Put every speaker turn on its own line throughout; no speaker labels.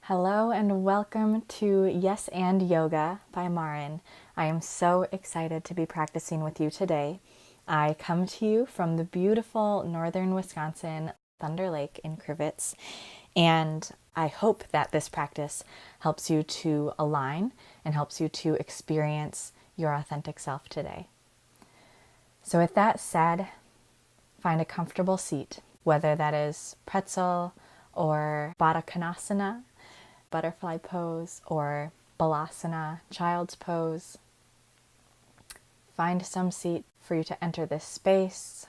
Hello and welcome to Yes and Yoga by Marin. I am so excited to be practicing with you today. I come to you from the beautiful northern Wisconsin Thunder Lake in Crivets, and I hope that this practice helps you to align and helps you to experience your authentic self today. So with that said, find a comfortable seat, whether that is pretzel or Baddha Konasana, butterfly pose, or balasana, child's pose. Find some seat for you to enter this space,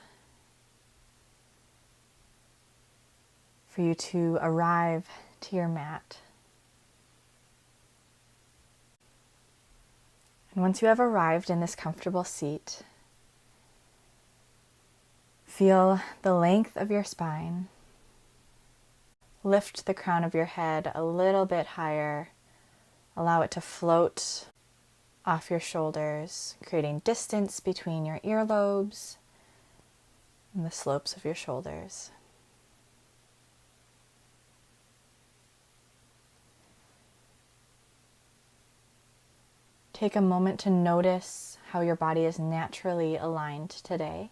for you to arrive to your mat. And once you have arrived in this comfortable seat, feel the length of your spine. Lift the crown of your head a little bit higher. Allow it to float off your shoulders, creating distance between your earlobes and the slopes of your shoulders. Take a moment to notice how your body is naturally aligned today.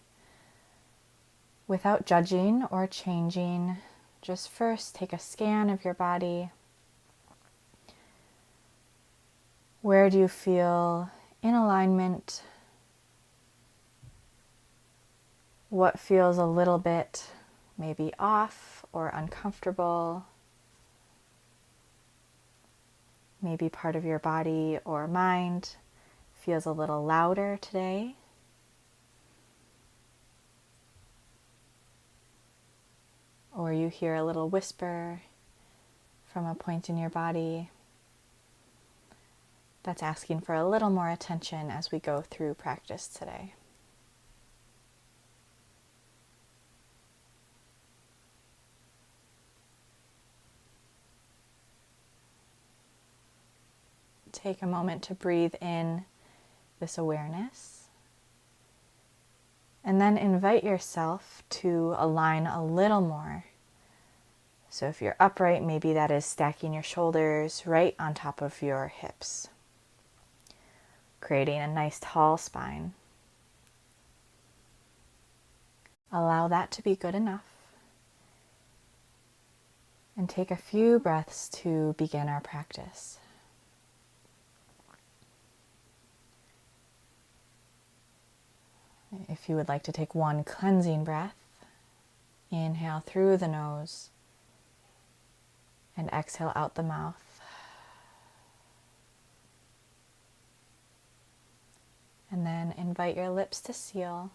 Without judging or changing, just first take a scan of your body. Where do you feel in alignment? What feels a little bit maybe off or uncomfortable? Maybe part of your body or mind feels a little louder today. Or you hear a little whisper from a point in your body that's asking for a little more attention as we go through practice today. Take a moment to breathe in this awareness, and then invite yourself to align a little more. So if you're upright, maybe that is stacking your shoulders right on top of your hips, creating a nice tall spine. Allow that to be good enough. And take a few breaths to begin our practice. If you would like to take one cleansing breath, inhale through the nose and exhale out the mouth. And then invite your lips to seal.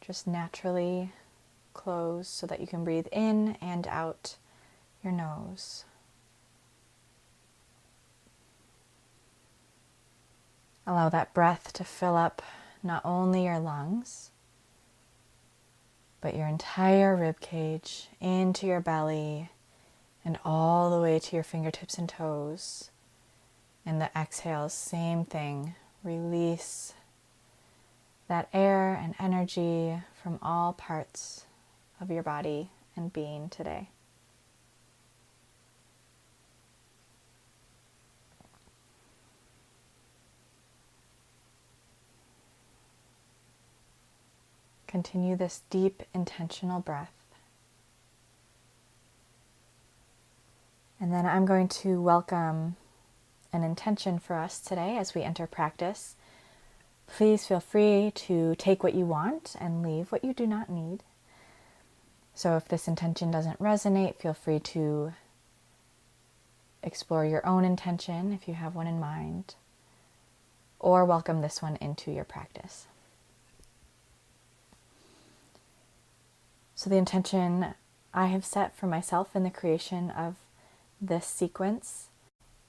Just naturally close so that you can breathe in and out your nose. Allow that breath to fill up not only your lungs, but your entire rib cage, into your belly, and all the way to your fingertips and toes. And the exhales, same thing. Release that air and energy from all parts of your body and being today. Continue this deep, intentional breath. And then I'm going to welcome an intention for us today as we enter practice. Please feel free to take what you want and leave what you do not need. So if this intention doesn't resonate, feel free to explore your own intention if you have one in mind, or welcome this one into your practice. So the intention I have set for myself in the creation of this sequence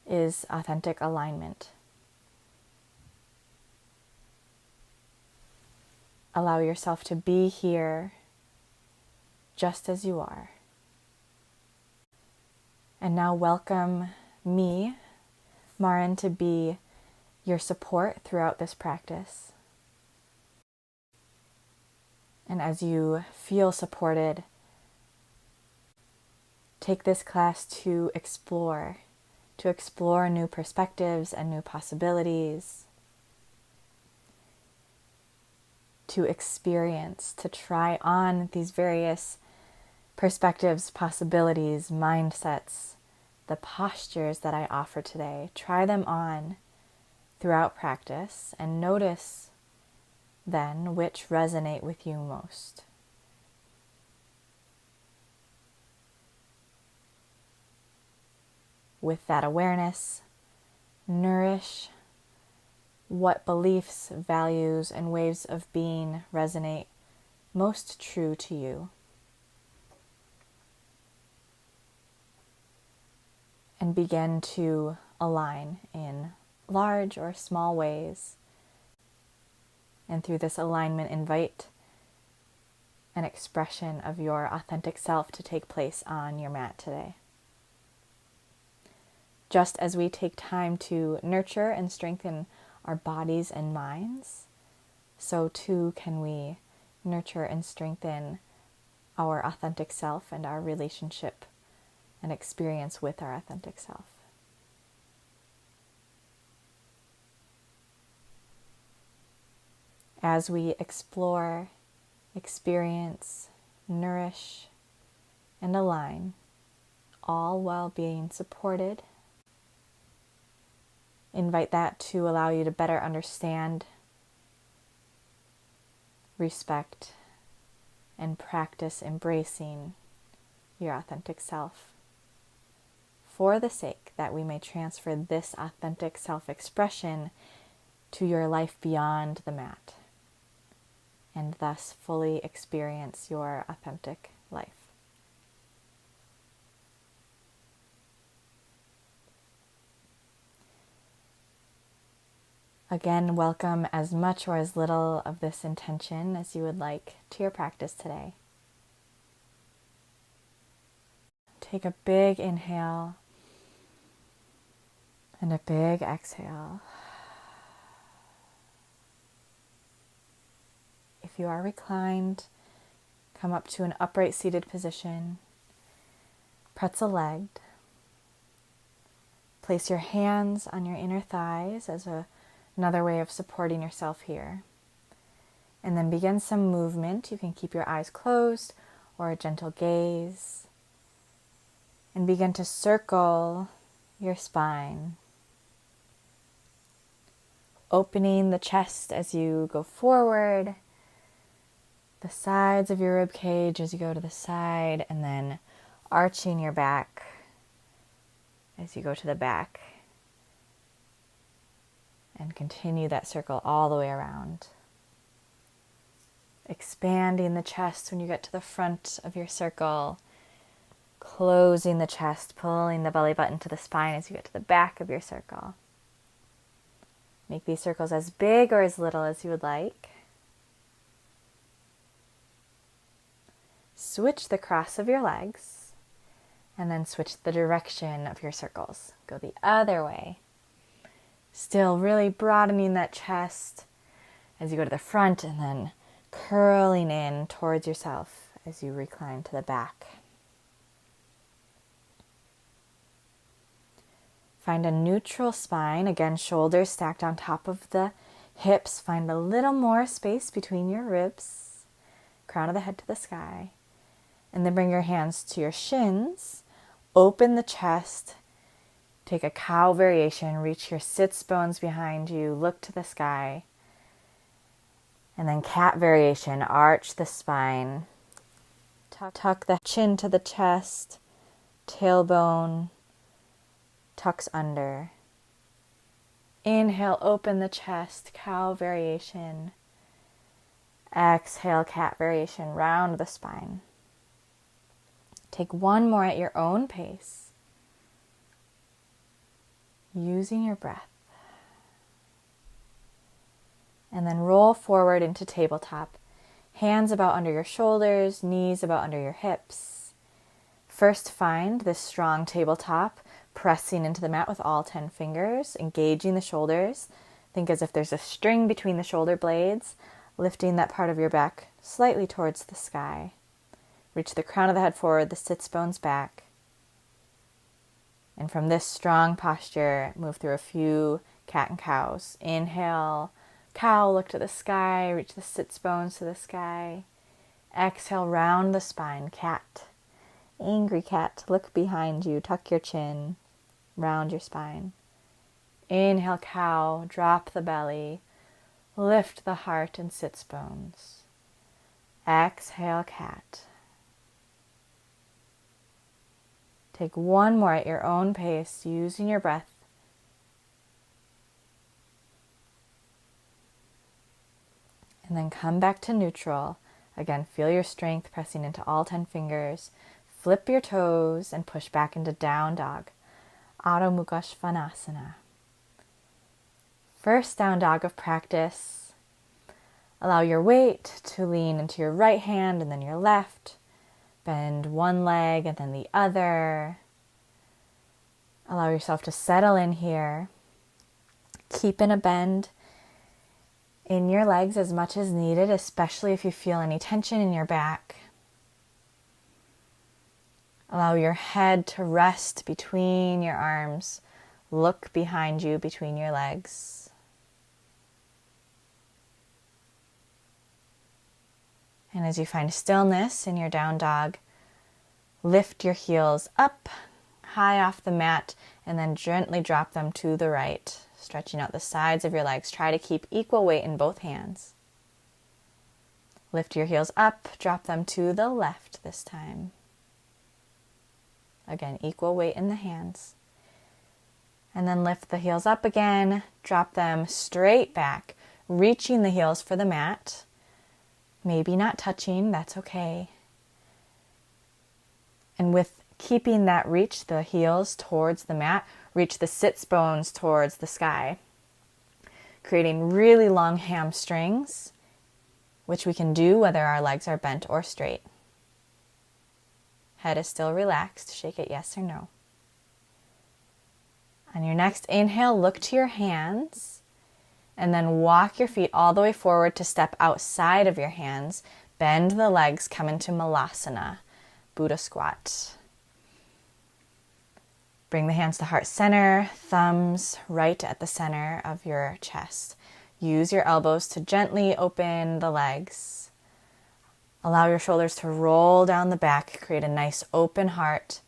is authentic alignment. Allow yourself to be here just as you are. And now welcome me, Marin, to be your support throughout this practice. And as you feel supported, take this class to explore new perspectives and new possibilities, to experience, to try on these various perspectives, possibilities, mindsets, the postures that I offer today. Try them on throughout practice and notice then which resonate with you most. With that awareness, nourish what beliefs, values, and ways of being resonate most true to you. And begin to align in large or small ways. And through this alignment, invite an expression of your authentic self to take place on your mat today. Just as we take time to nurture and strengthen our bodies and minds, so too can we nurture and strengthen our authentic self and our relationship and experience with our authentic self. As we explore, experience, nourish, and align, all while being supported, invite that to allow you to better understand, respect, and practice embracing your authentic self, for the sake that we may transfer this authentic self-expression to your life beyond the mat, and thus fully experience your authentic life. Again, welcome as much or as little of this intention as you would like to your practice today. Take a big inhale and a big exhale. If you are reclined, come up to an upright seated position, pretzel-legged. Place your hands on your inner thighs as another way of supporting yourself here. And then begin some movement. You can keep your eyes closed or a gentle gaze. And begin to circle your spine, opening the chest as you go forward, the sides of your rib cage as you go to the side, and then arching your back as you go to the back. And continue that circle all the way around. Expanding the chest when you get to the front of your circle. Closing the chest, pulling the belly button to the spine as you get to the back of your circle. Make these circles as big or as little as you would like. Switch the cross of your legs, and then switch the direction of your circles. Go the other way. Still really broadening that chest as you go to the front, and then curling in towards yourself as you recline to the back. Find a neutral spine. Again, shoulders stacked on top of the hips. Find a little more space between your ribs. Crown of the head to the sky. And then bring your hands to your shins. Open the chest. Take a cow variation. Reach your sits bones behind you. Look to the sky. And then cat variation. Arch the spine. Tuck the chin to the chest. Tailbone tucks under. Inhale, open the chest, cow variation. Exhale, cat variation, round the spine. Take one more at your own pace, using your breath. And then roll forward into tabletop. Hands about under your shoulders, knees about under your hips. First, find this strong tabletop, pressing into the mat with all 10 fingers, engaging the shoulders. Think as if there's a string between the shoulder blades, lifting that part of your back slightly towards the sky. Reach the crown of the head forward, the sits bones back. And from this strong posture, move through a few cat and cows. Inhale, cow, look to the sky, reach the sits bones to the sky. Exhale, round the spine, cat. Angry cat, look behind you, tuck your chin, round your spine. Inhale, cow, drop the belly, lift the heart and sits bones. Exhale, cat. Take one more at your own pace, using your breath. And then come back to neutral. Again, feel your strength pressing into all 10 fingers. Flip your toes and push back into down dog. Adho Mukha Svanasana. First down dog of practice. Allow your weight to lean into your right hand and then your left. Bend one leg and then the other. Allow yourself to settle in here. Keep in a bend in your legs as much as needed, especially if you feel any tension in your back. Allow your head to rest between your arms. Look behind you between your legs. And as you find stillness in your down dog, lift your heels up high off the mat and then gently drop them to the right, stretching out the sides of your legs. Try to keep equal weight in both hands. Lift your heels up, drop them to the left this time. Again, equal weight in the hands. And then lift the heels up again, drop them straight back, reaching the heels for the mat. Maybe not touching, that's okay. And with keeping that reach, the heels towards the mat, reach the sits bones towards the sky, creating really long hamstrings, which we can do whether our legs are bent or straight. Head is still relaxed. Shake it yes or no. On your next inhale, look to your hands and then walk your feet all the way forward to step outside of your hands. Bend the legs, come into Malasana, Buddha squat. Bring the hands to heart center, thumbs right at the center of your chest. Use your elbows to gently open the legs. Allow your shoulders to roll down the back, create a nice open heart.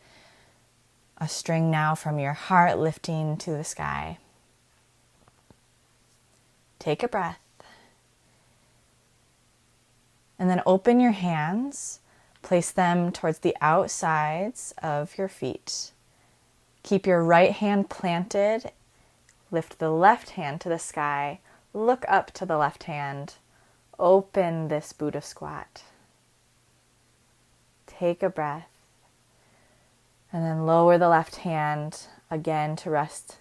A string now from your heart lifting to the sky. Take a breath. And then open your hands. Place them towards the outsides of your feet. Keep your right hand planted. Lift the left hand to the sky. Look up to the left hand. Open this Buddha squat. Take a breath. And then lower the left hand again to rest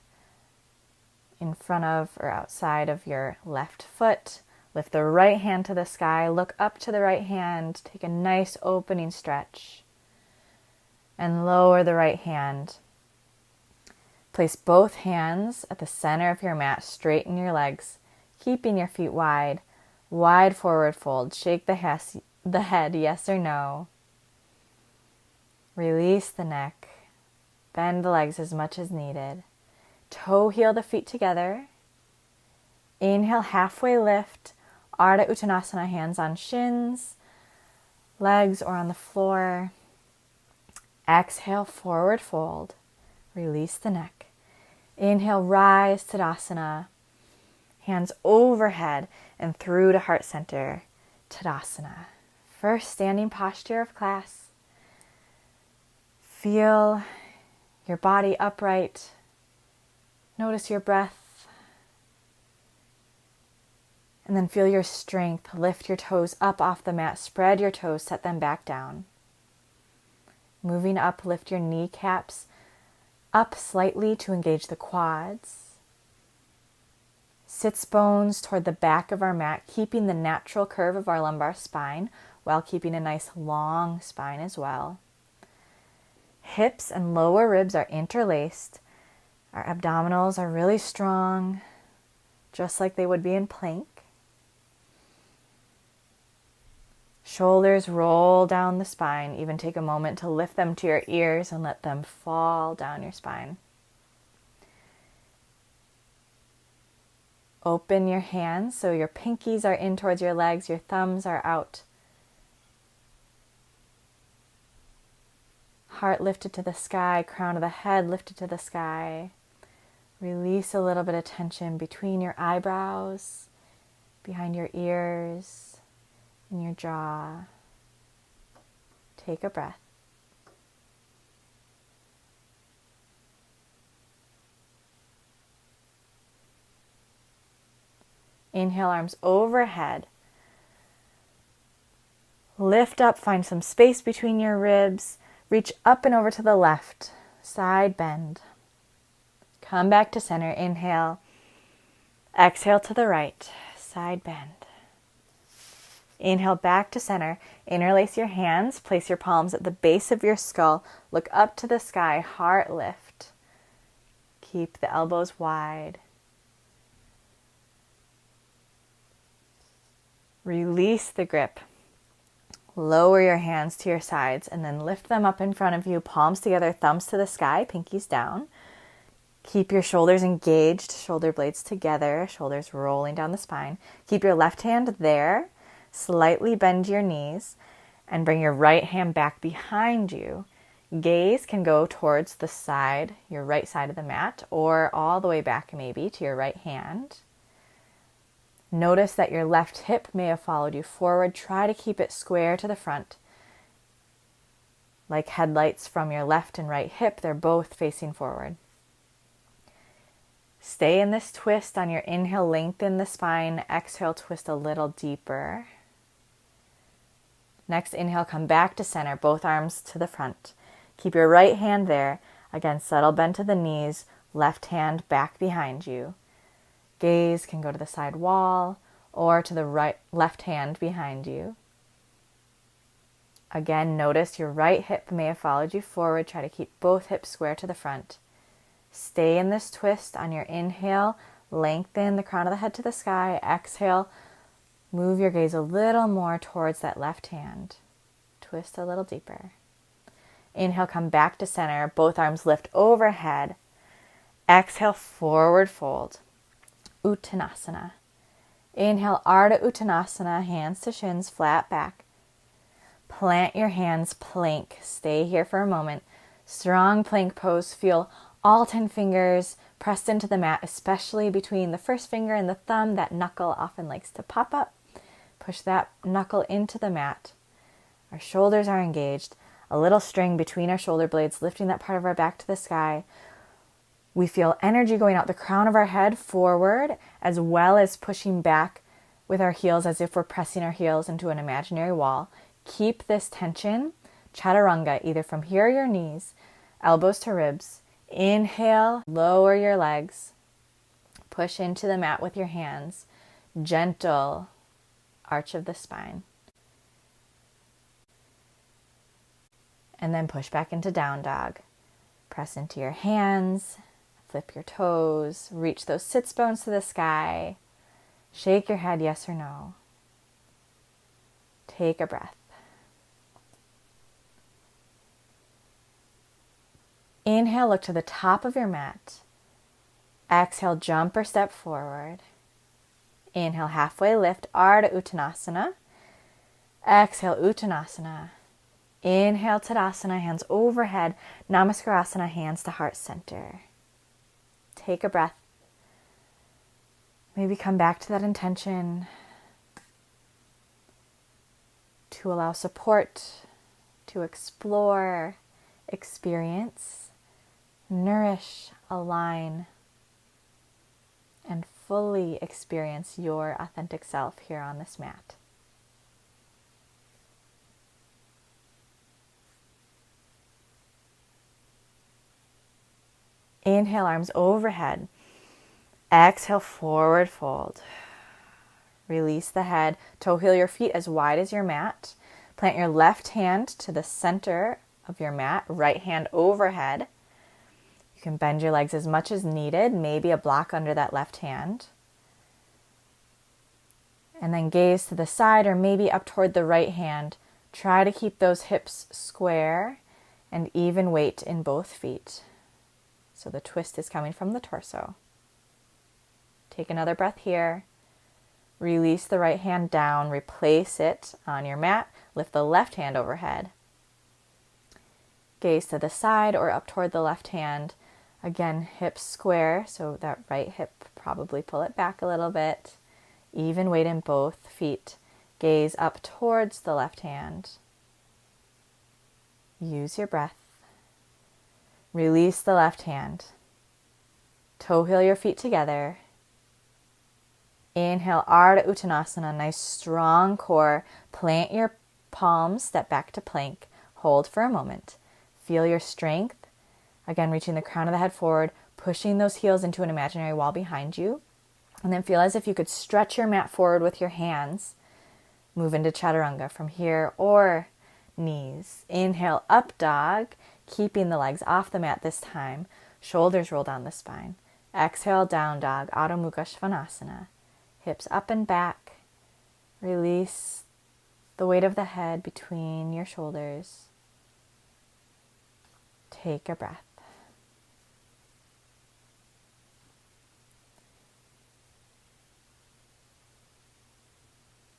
in front of or outside of your left foot. Lift the right hand to the sky. Look up to the right hand. Take a nice opening stretch. And lower the right hand. Place both hands at the center of your mat. Straighten your legs, keeping your feet wide. Wide forward fold. Shake the head, yes or no. Release the neck. Bend the legs as much as needed. Toe heel the feet together. Inhale, halfway lift. Ardha Uttanasana, hands on shins, legs or on the floor. Exhale, forward fold. Release the neck. Inhale, rise, Tadasana. Hands overhead and through to heart center, Tadasana. First standing posture of class. Feel your body upright. Notice your breath. And then feel your strength. Lift your toes up off the mat. Spread your toes. Set them back down. Moving up, lift your kneecaps up slightly to engage the quads. Sits bones toward the back of our mat, keeping the natural curve of our lumbar spine while keeping a nice long spine as well. Hips and lower ribs are interlaced. Our abdominals are really strong, just like they would be in plank. Shoulders roll down the spine. Even take a moment to lift them to your ears and let them fall down your spine. Open your hands so your pinkies are in towards your legs, your thumbs are out. Heart lifted to the sky, crown of the head lifted to the sky. Release a little bit of tension between your eyebrows, behind your ears, in your jaw. Take a breath. Inhale, arms overhead. Lift up, find some space between your ribs. Reach up and over to the left, side bend. Come back to center, inhale. Exhale to the right, side bend. Inhale back to center. Interlace your hands, place your palms at the base of your skull. Look up to the sky, heart lift. Keep the elbows wide. Release the grip. Lower your hands to your sides and then lift them up in front of you, palms together, thumbs to the sky, pinkies down. Keep your shoulders engaged, shoulder blades together, shoulders rolling down the spine. Keep your left hand there. Slightly bend your knees and bring your right hand back behind you. Gaze can go towards the side, your right side of the mat, or all the way back maybe to your right hand. Notice that your left hip may have followed you forward. Try to keep it square to the front. Like headlights from your left and right hip, they're both facing forward. Stay in this twist. On your inhale, lengthen the spine. Exhale, twist a little deeper. Next inhale, come back to center, both arms to the front. Keep your right hand there. Again, subtle bend to the knees, left hand back behind you. Gaze can go to the side wall or to the left hand behind you. Again, notice your right hip may have followed you forward. Try to keep both hips square to the front. Stay in this twist. On your inhale, lengthen the crown of the head to the sky. Exhale, move your gaze a little more towards that left hand. Twist a little deeper. Inhale, come back to center. Both arms lift overhead. Exhale, forward fold. Uttanasana. Inhale, Ardha Uttanasana, hands to shins, flat back. Plant your hands, plank. Stay here for a moment. Strong plank pose. Feel all 10 fingers pressed into the mat, especially between the first finger and the thumb. That knuckle often likes to pop up. Push that knuckle into the mat. Our shoulders are engaged. A little string between our shoulder blades, lifting that part of our back to the sky. We feel energy going out the crown of our head forward, as well as pushing back with our heels as if we're pressing our heels into an imaginary wall. Keep this tension. Chaturanga, either from here or your knees, elbows to ribs. Inhale, lower your legs. Push into the mat with your hands. Gentle arch of the spine. And then push back into down dog. Press into your hands. Flip your toes, reach those sits bones to the sky. Shake your head yes or no. Take a breath. Inhale, look to the top of your mat. Exhale, jump or step forward. Inhale, halfway lift, Ardha Uttanasana. Exhale, Uttanasana. Inhale, Tadasana, hands overhead. Namaskarasana, hands to heart center. Take a breath. Maybe come back to that intention to allow support, to explore, experience, nourish, align, and fully experience your authentic self here on this mat. Inhale, arms overhead. Exhale, forward fold. Release the head. Toe heel your feet as wide as your mat. Plant your left hand to the center of your mat. Right hand overhead. You can bend your legs as much as needed. Maybe a block under that left hand. And then gaze to the side or maybe up toward the right hand. Try to keep those hips square and even weight in both feet. So the twist is coming from the torso. Take another breath here. Release the right hand down, replace it on your mat. Lift the left hand overhead. Gaze to the side or up toward the left hand. Again, hips square, so that right hip, probably pull it back a little bit. Even weight in both feet. Gaze up towards the left hand. Use your breath. Release the left hand. Toe heel your feet together. Inhale, Ardha Uttanasana, nice strong core. Plant your palms, step back to plank. Hold for a moment. Feel your strength. Again, reaching the crown of the head forward, pushing those heels into an imaginary wall behind you. And then feel as if you could stretch your mat forward with your hands. Move into Chaturanga from here, or knees. Inhale, up dog, keeping the legs off the mat this time. Shoulders roll down the spine. Exhale, down dog, Adho Mukha Svanasana. Hips up and back. Release the weight of the head between your shoulders. Take a breath.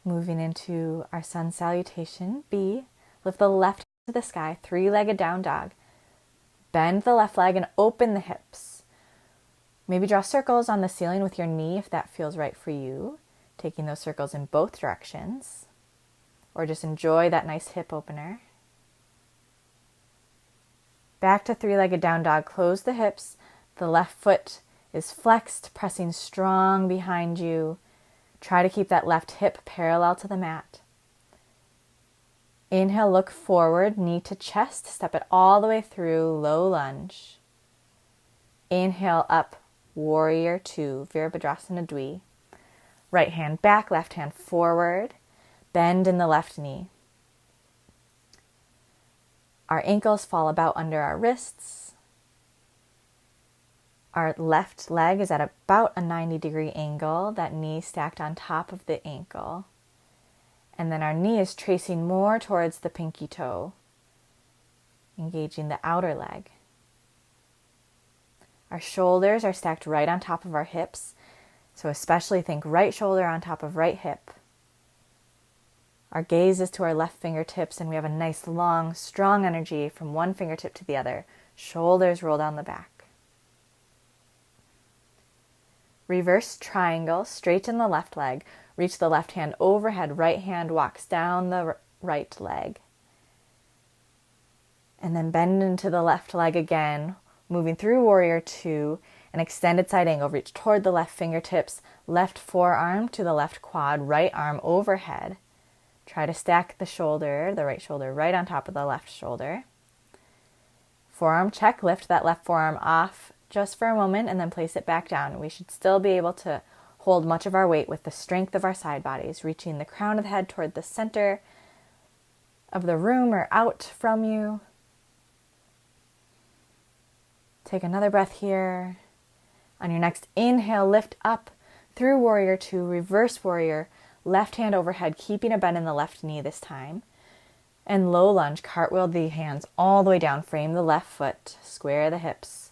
Moving into our sun salutation, B. Lift the left hand to the sky, three-legged down dog. Bend the left leg and open the hips. Maybe draw circles on the ceiling with your knee if that feels right for you. Taking those circles in both directions. Or just enjoy that nice hip opener. Back to three-legged down dog. Close the hips. The left foot is flexed, pressing strong behind you. Try to keep that left hip parallel to the mat. Inhale, look forward, knee to chest. Step it all the way through, low lunge. Inhale, up, warrior two, Virabhadrasana Dvi. Right hand back, left hand forward. Bend in the left knee. Our ankles fall about under our wrists. Our left leg is at about a 90-degree angle, that knee stacked on top of the ankle. And then our knee is tracing more towards the pinky toe, engaging the outer leg. Our shoulders are stacked right on top of our hips, so especially think right shoulder on top of right hip. Our gaze is to our left fingertips, and we have a nice long, strong energy from one fingertip to the other. Shoulders roll down the back. Reverse triangle, straighten the left leg. Reach the left hand overhead, right hand walks down the right leg. And then bend into the left leg again, moving through warrior two, an extended side angle. Reach toward the left fingertips, left forearm to the left quad, right arm overhead. Try to stack the shoulder, the right shoulder, right on top of the left shoulder. Forearm check, lift that left forearm off just for a moment and then place it back down. We should still be able to hold much of our weight with the strength of our side bodies, reaching the crown of the head toward the center of the room or out from you. Take another breath here. On your next inhale, lift up through warrior two, reverse warrior, left hand overhead, keeping a bend in the left knee this time. And low lunge, cartwheel the hands all the way down, frame the left foot, square the hips.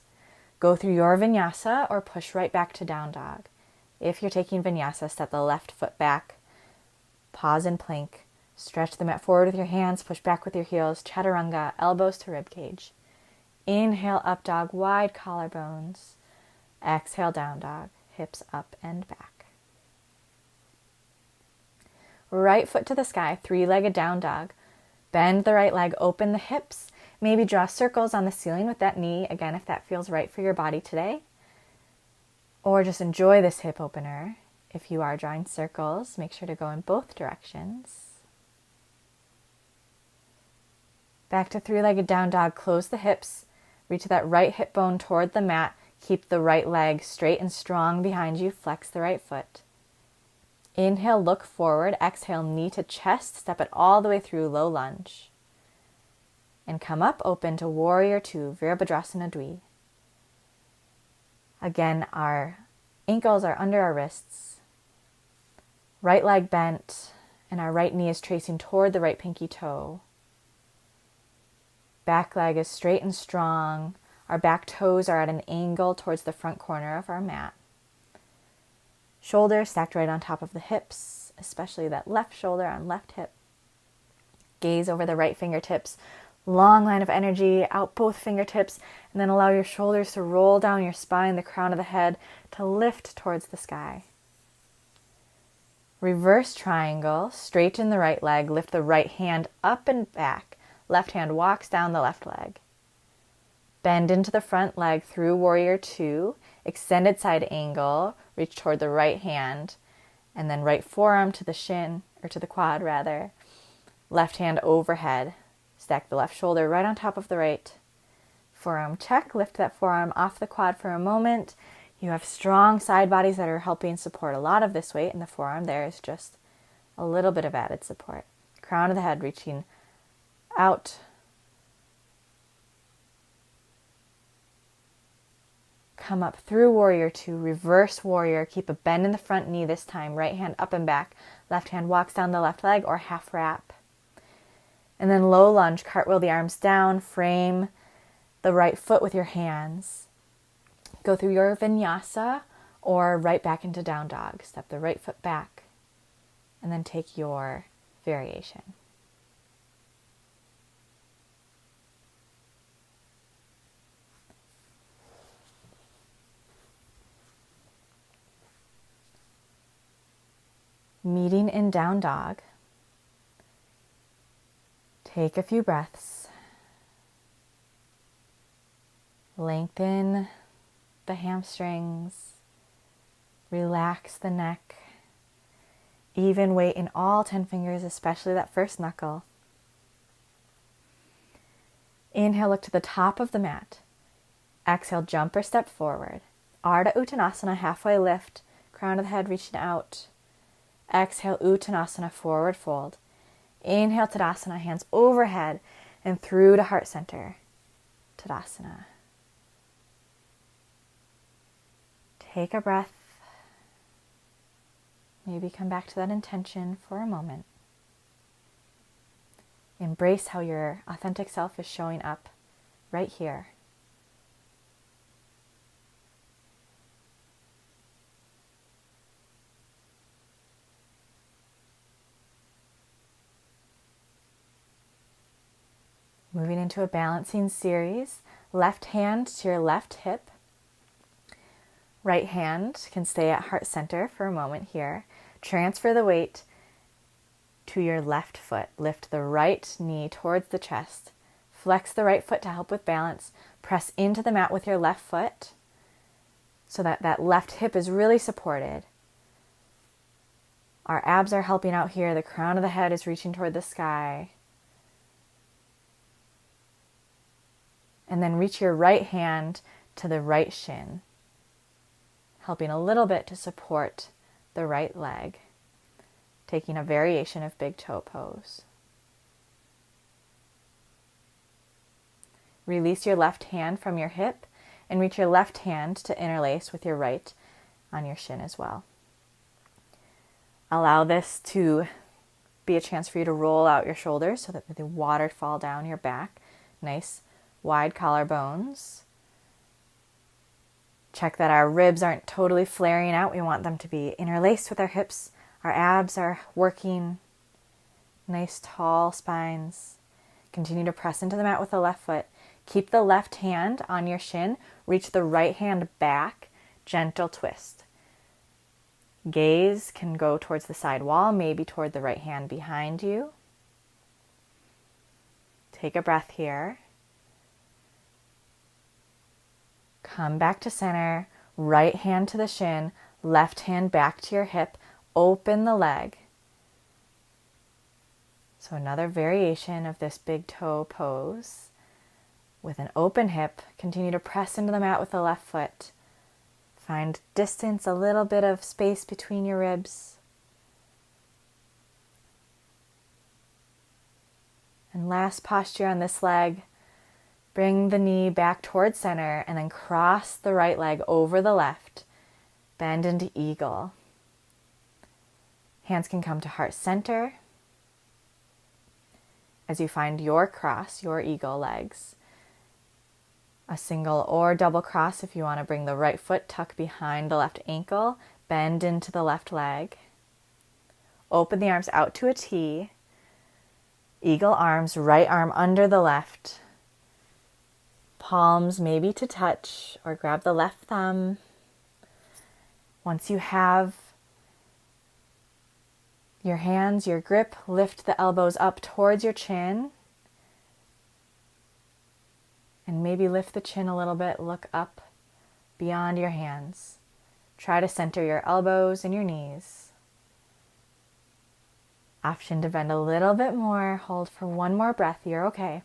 Go through your vinyasa or push right back to down dog. If you're taking vinyasa, step the left foot back, pause in plank, stretch the mat forward with your hands, push back with your heels, chaturanga, elbows to rib cage. Inhale, up dog, wide collarbones. Exhale, down dog, hips up and back. Right foot to the sky, three-legged down dog. Bend the right leg, open the hips. Maybe draw circles on the ceiling with that knee, again, if that feels right for your body today. Or just enjoy this hip opener. If you are drawing circles, make sure to go in both directions. Back to three-legged down dog, close the hips. Reach that right hip bone toward the mat. Keep the right leg straight and strong behind you. Flex the right foot. Inhale, look forward. Exhale, knee to chest. Step it all the way through, low lunge. And come up, open to warrior two, Virabhadrasana Dvi. Again, our ankles are under our wrists. Right leg bent, and our right knee is tracing toward the right pinky toe. Back leg is straight and strong. Our back toes are at an angle towards the front corner of our mat. Shoulders stacked right on top of the hips, especially that left shoulder on left hip. Gaze over the right fingertips. Long line of energy out both fingertips, and then allow your shoulders to roll down your spine, the crown of the head to lift towards the sky. Reverse triangle, straighten the right leg, lift the right hand up and back. Left hand walks down the left leg. Bend into the front leg through warrior two, extended side angle, reach toward the right hand, and then right forearm to the shin, or to the quad rather. Left hand overhead. Stack the left shoulder right on top of the right. Forearm check, lift that forearm off the quad for a moment. You have strong side bodies that are helping support a lot of this weight, and the forearm there is just a little bit of added support. Crown of the head reaching out. Come up through warrior two, reverse warrior. Keep a bend in the front knee this time. Right hand up and back. Left hand walks down the left leg or half wrap. And then low lunge, cartwheel the arms down, frame the right foot with your hands. Go through your vinyasa or right back into down dog. Step the right foot back and then take your variation. Meeting in down dog. Take a few breaths. Lengthen the hamstrings. Relax the neck. Even weight in all 10 fingers, especially that first knuckle. Inhale, look to the top of the mat. Exhale, jump or step forward. Ardha Uttanasana, halfway lift. Crown of the head reaching out. Exhale, Uttanasana, forward fold. Inhale, Tadasana, hands overhead and through to heart center. Tadasana. Take a breath. Maybe come back to that intention for a moment. Embrace how your authentic self is showing up right here. Moving into a balancing series. Left hand to your left hip. Right hand can stay at heart center for a moment here. Transfer the weight to your left foot. Lift the right knee towards the chest. Flex the right foot to help with balance. Press into the mat with your left foot so that that left hip is really supported. Our abs are helping out here. The crown of the head is reaching toward the sky. And then reach your right hand to the right shin, helping a little bit to support the right leg, taking a variation of big toe pose. Release your left hand from your hip and reach your left hand to interlace with your right on your shin as well. Allow this to be a chance for you to roll out your shoulders so that the waterfall down your back. Nice wide collarbones. Check that our ribs aren't totally flaring out. We want them to be interlaced with our hips. Our abs are working. Nice tall spines. Continue to press into the mat with the left foot. Keep the left hand on your shin. Reach the right hand back. Gentle twist. Gaze can go towards the side wall, maybe toward the right hand behind you. Take a breath here. Come back to center, right hand to the shin, left hand back to your hip, open the leg. So another variation of this big toe pose. With an open hip, continue to press into the mat with the left foot. Find distance, a little bit of space between your ribs. And last posture on this leg. Bring the knee back towards center and then cross the right leg over the left. Bend into eagle. Hands can come to heart center as you find your cross, your eagle legs. A single or double cross if you want to bring the right foot, tuck behind the left ankle, bend into the left leg. Open the arms out to a T. Eagle arms, right arm under the left. Palms maybe to touch, or grab the left thumb. Once you have your hands, your grip, lift the elbows up towards your chin. And maybe lift the chin a little bit, look up beyond your hands. Try to center your elbows and your knees. Option to bend a little bit more. Hold for one more breath. You're okay.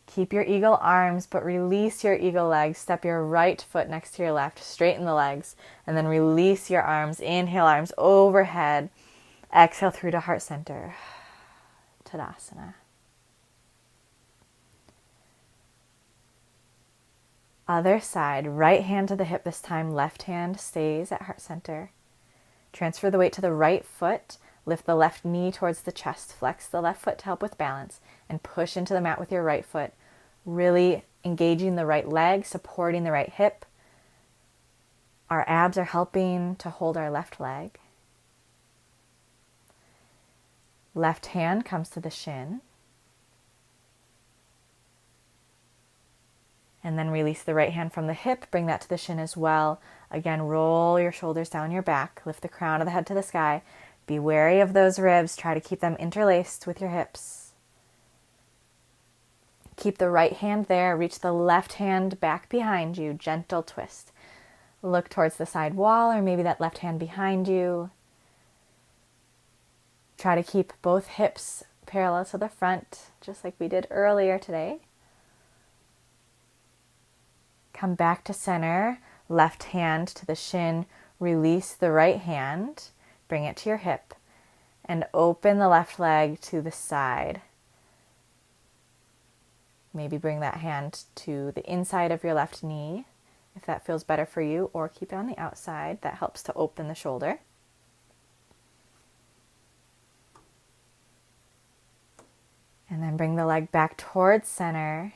Keep your eagle arms, but release your eagle legs. Step your right foot next to your left. Straighten the legs. And then release your arms. Inhale, arms overhead. Exhale through to heart center. Tadasana. Other side, right hand to the hip this time, left hand stays at heart center. Transfer the weight to the right foot, lift the left knee towards the chest, flex the left foot to help with balance, and push into the mat with your right foot, really engaging the right leg, supporting the right hip. Our abs are helping to hold our left leg. Left hand comes to the shin. And then release the right hand from the hip, bring that to the shin as well. Again, roll your shoulders down your back, lift the crown of the head to the sky. Be wary of those ribs, try to keep them interlaced with your hips. Keep the right hand there, reach the left hand back behind you, gentle twist. Look towards the side wall or maybe that left hand behind you. Try to keep both hips parallel to the front, just like we did earlier today. Come back to center, left hand to the shin, release the right hand, bring it to your hip, and open the left leg to the side. Maybe bring that hand to the inside of your left knee, if that feels better for you, or keep it on the outside. That helps to open the shoulder. And then bring the leg back towards center.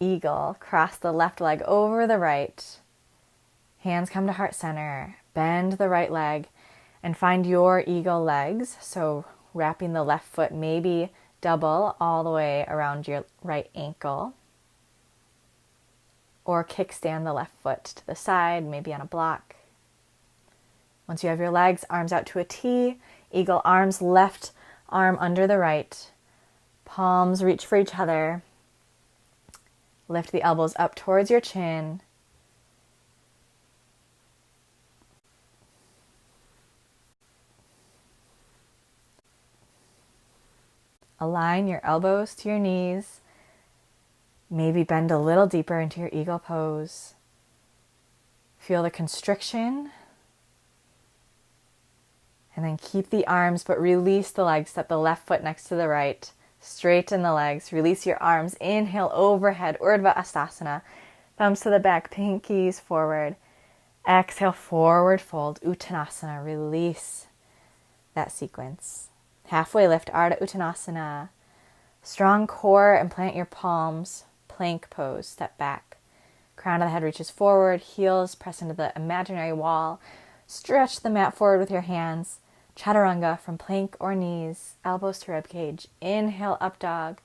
Eagle, cross the left leg over the right. Hands come to heart center. Bend the right leg and find your eagle legs. So wrapping the left foot, maybe double all the way around your right ankle. Or kickstand the left foot to the side, maybe on a block. Once you have your legs, arms out to a T. Eagle arms, left arm under the right. Palms reach for each other. Lift the elbows up towards your chin. Align your elbows to your knees. Maybe bend a little deeper into your eagle pose. Feel the constriction. And then keep the arms, but release the legs. Step the left foot next to the right. Straighten the legs. Release your arms. Inhale overhead. Urdhva Hastasana. Thumbs to the back. Pinkies forward. Exhale, forward fold. Uttanasana. Release that sequence. Halfway lift. Ardha Uttanasana. Strong core and plant your palms. Plank pose. Step back. Crown of the head reaches forward. Heels press into the imaginary wall. Stretch the mat forward with your hands. Chaturanga from plank or knees, elbows to ribcage. Inhale, up dog.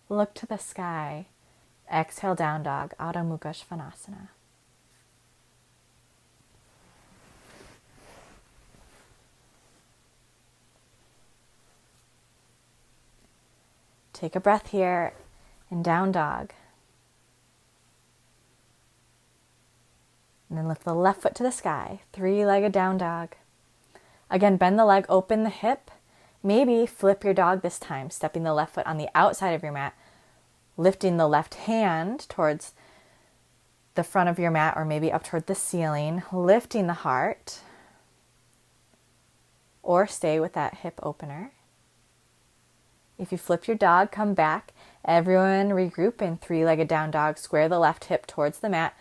Look to the sky. Exhale, down dog. Adho Mukha Svanasana. Take a breath here in down dog. And then lift the left foot to the sky. Three-legged down dog. Again, bend the leg, open the hip. Maybe flip your dog this time, stepping the left foot on the outside of your mat, lifting the left hand towards the front of your mat or maybe up toward the ceiling, lifting the heart, or stay with that hip opener. If you flip your dog, come back. Everyone regroup in three-legged down dog. Square the left hip towards the mat.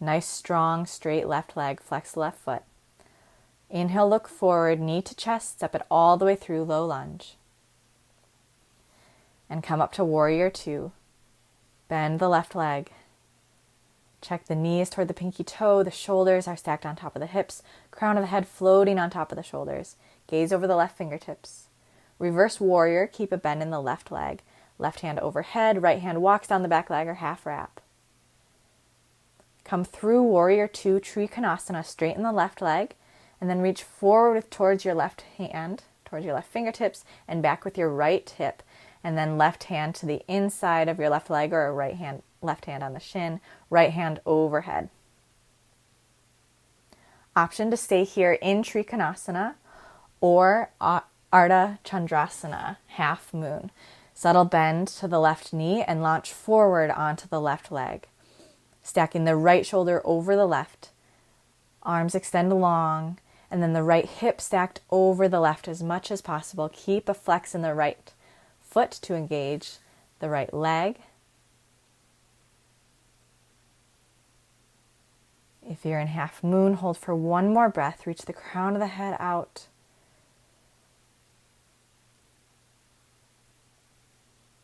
Nice, strong, straight left leg, flex the left foot. Inhale, look forward, knee to chest, step it all the way through, low lunge. And come up to warrior two. Bend the left leg. Check the knees toward the pinky toe. The shoulders are stacked on top of the hips. Crown of the head floating on top of the shoulders. Gaze over the left fingertips. Reverse warrior. Keep a bend in the left leg. Left hand overhead. Right hand walks down the back leg or half wrap. Come through warrior two, Trikonasana. Straighten the left leg. And then reach forward towards your left hand, towards your left fingertips, and back with your right hip. And then left hand to the inside of your left leg or left hand on the shin, right hand overhead. Option to stay here in Trikonasana or Ardha Chandrasana, half moon. Subtle bend to the left knee and launch forward onto the left leg. Stacking the right shoulder over the left. Arms extend long, and then the right hip stacked over the left as much as possible. Keep a flex in the right foot to engage the right leg. If you're in half moon, hold for one more breath. Reach the crown of the head out.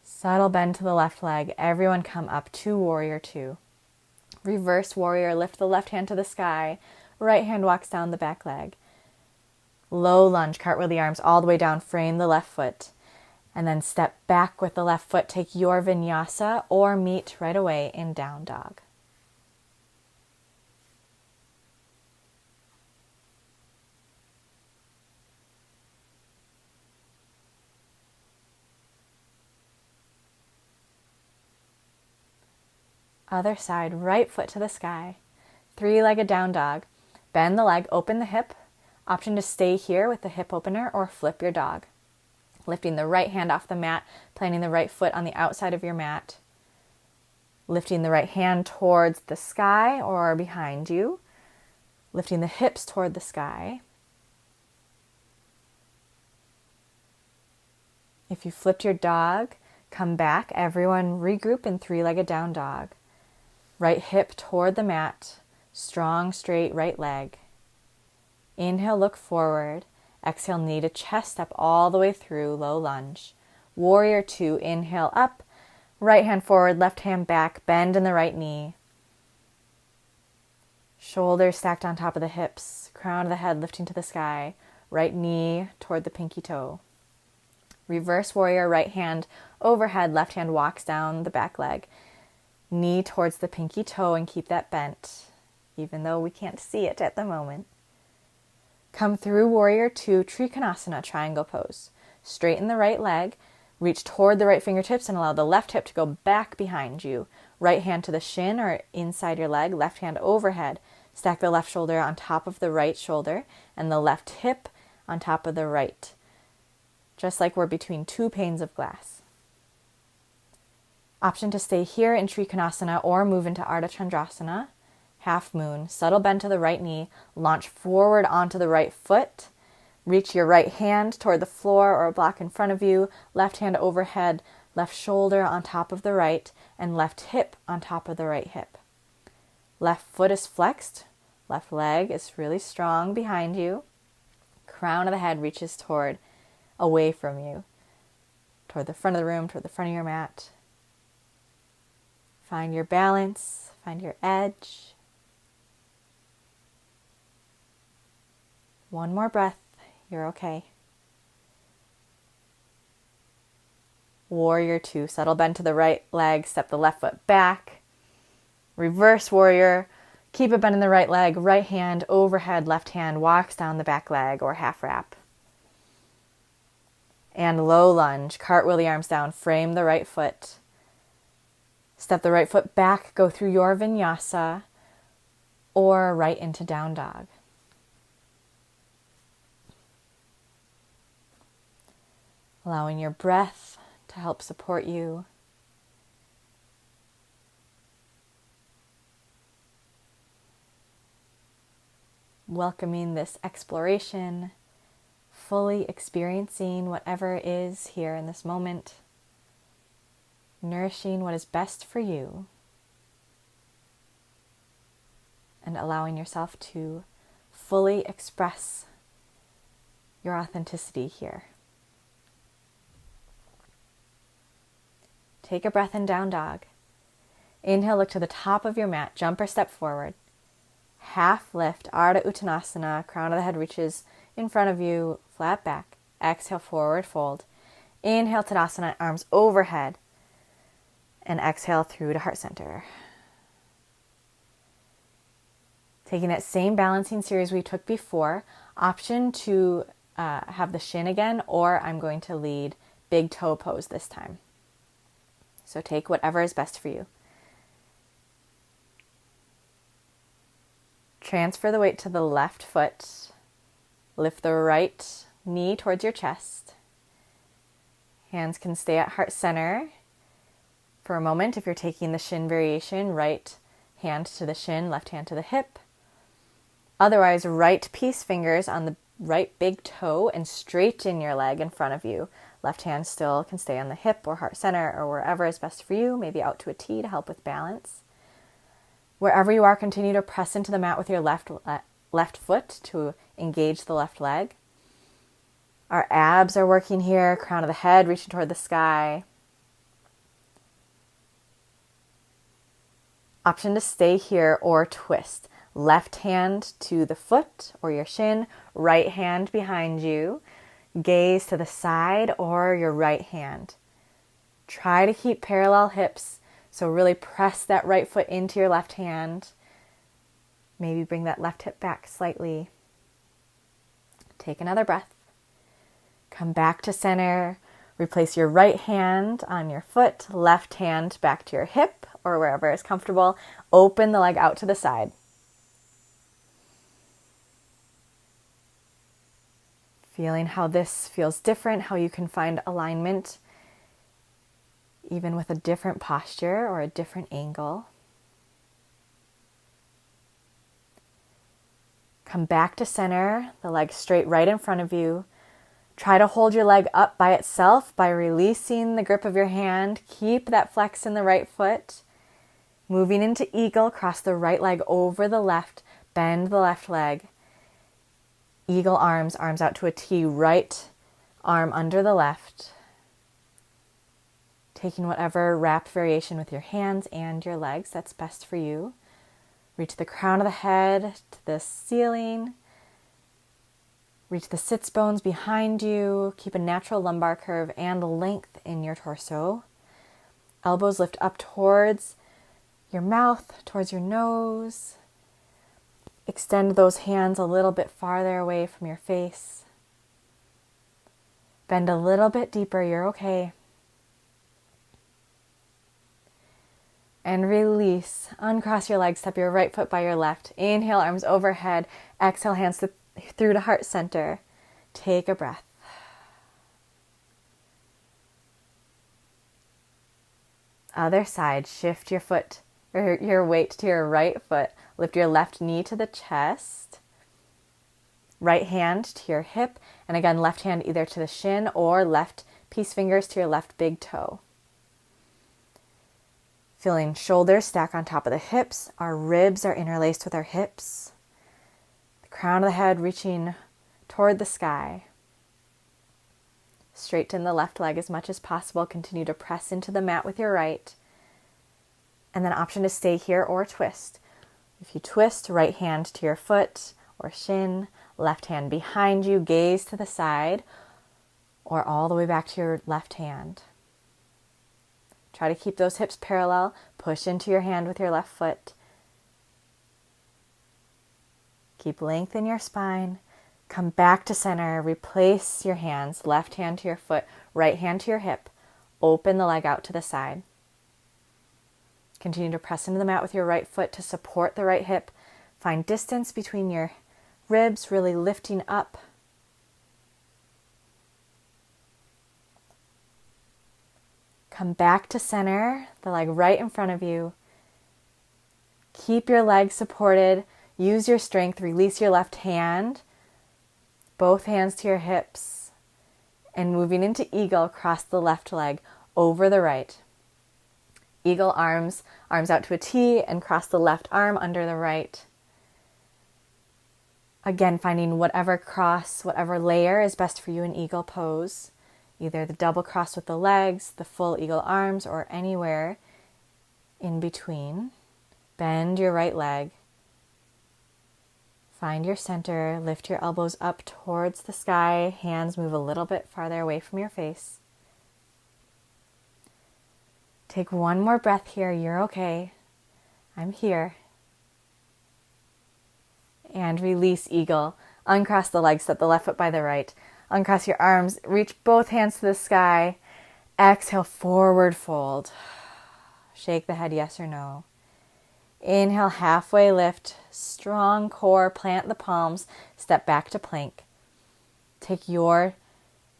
Subtle bend to the left leg. Everyone come up to warrior two. Reverse warrior, lift the left hand to the sky. Right hand walks down the back leg. Low lunge, cartwheel the arms all the way down, frame the left foot. And then step back with the left foot. Take your vinyasa or meet right away in down dog. Other side, right foot to the sky. Three-legged down dog. Bend the leg, open the hip. Option to stay here with the hip opener or flip your dog. Lifting the right hand off the mat, planting the right foot on the outside of your mat. Lifting the right hand towards the sky or behind you. Lifting the hips toward the sky. If you flipped your dog, come back. Everyone regroup in three-legged down dog. Right hip toward the mat. Strong, straight right leg. Inhale, look forward. Exhale, knee to chest, step all the way through, low lunge. Warrior two, inhale up. Right hand forward, left hand back, bend in the right knee. Shoulders stacked on top of the hips. Crown of the head lifting to the sky. Right knee toward the pinky toe. Reverse warrior, right hand overhead, left hand walks down the back leg. Knee towards the pinky toe and keep that bent, even though we can't see it at the moment. Come through warrior two, Trikonasana, triangle pose. Straighten the right leg, reach toward the right fingertips and allow the left hip to go back behind you. Right hand to the shin or inside your leg, left hand overhead. Stack the left shoulder on top of the right shoulder and the left hip on top of the right. Just like we're between two panes of glass. Option to stay here in Trikonasana or move into Ardha Chandrasana. Half moon, subtle bend to the right knee, launch forward onto the right foot, reach your right hand toward the floor or a block in front of you, left hand overhead, left shoulder on top of the right, and left hip on top of the right hip. Left foot is flexed, left leg is really strong behind you, crown of the head reaches away from you, toward the front of the room, toward the front of your mat. Find your balance, find your edge. One more breath, you're okay. Warrior two, subtle bend to the right leg, step the left foot back. Reverse warrior, keep a bend in the right leg, right hand overhead, left hand walks down the back leg or half wrap. And low lunge, cartwheel the arms down, frame the right foot. Step the right foot back, go through your vinyasa or right into down dog. Allowing your breath to help support you. Welcoming this exploration, fully experiencing whatever is here in this moment, nourishing what is best for you. and allowing yourself to fully express your authenticity here. Take a breath in down dog. Inhale, look to the top of your mat, jump or step forward. Half lift, Ardha Uttanasana, crown of the head reaches in front of you, flat back. Exhale, forward fold. Inhale, Tadasana, arms overhead. And exhale through to heart center. Taking that same balancing series we took before, option to have the shin again, or I'm going to lead big toe pose this time. So take whatever is best for you. Transfer the weight to the left foot. Lift the right knee towards your chest. Hands can stay at heart center for a moment. If you're taking the shin variation, right hand to the shin, left hand to the hip. Otherwise, right peace fingers on the right big toe and straighten your leg in front of you. Left hand still can stay on the hip or heart center or wherever is best for you, maybe out to a T to help with balance. Wherever you are, continue to press into the mat with your left foot to engage the left leg. Our abs are working here, crown of the head reaching toward the sky. Option to stay here or twist. Left hand to the foot or your shin, right hand behind you. Gaze to the side or your right hand. Try to keep parallel hips, so really press that right foot into your left hand. Maybe bring that left hip back slightly. Take another breath. Come back to center. Replace your right hand on your foot, left hand back to your hip or wherever is comfortable. Open the leg out to the side. Feeling how this feels different, how you can find alignment even with a different posture or a different angle. Come back to center, the leg straight right in front of you. Try to hold your leg up by itself by releasing the grip of your hand. Keep that flex in the right foot. Moving into eagle, cross the right leg over the left, bend the left leg. Eagle arms out to a T, right arm under the left. Taking whatever wrap variation with your hands and your legs that's best for you. Reach the crown of the head to the ceiling. Reach the sits bones behind you. Keep a natural lumbar curve and length in your torso. Elbows lift up towards your mouth, towards your nose. Extend those hands a little bit farther away from your face. Bend a little bit deeper, you're okay. And release. Uncross your legs, step your right foot by your left. Inhale, arms overhead. Exhale, hands through to heart center. Take a breath. Other side, shift your foot or your weight to your right foot. Lift your left knee to the chest. Right hand to your hip. And again, left hand either to the shin or left peace fingers to your left big toe. Feeling shoulders stack on top of the hips. Our ribs are interlaced with our hips. The crown of the head reaching toward the sky. Straighten the left leg as much as possible. Continue to press into the mat with your right. And then option to stay here or twist. If you twist, right hand to your foot or shin, left hand behind you, gaze to the side, or all the way back to your left hand. Try to keep those hips parallel. Push into your hand with your left foot. Keep length in your spine. Come back to center. Replace your hands. Left hand to your foot, right hand to your hip. Open the leg out to the side. Continue to press into the mat with your right foot to support the right hip. Find distance between your ribs, really lifting up. Come back to center, the leg right in front of you. Keep your legs supported. Use your strength. Release your left hand. Both hands to your hips. And moving into eagle, cross the left leg over the right. Eagle arms out to a T and cross the left arm under the right. Again, finding whatever layer is best for you in eagle pose, either the double cross with the legs, the full eagle arms, or anywhere in between. Bend your right leg. Find your center, lift your elbows up towards the sky, hands move a little bit farther away from your face. Take one more breath here, you're okay. I'm here. And release eagle. Uncross the legs, step the left foot by the right. Uncross your arms, reach both hands to the sky. Exhale, forward fold. Shake the head yes or no. Inhale, halfway lift, strong core, plant the palms, step back to plank. Take your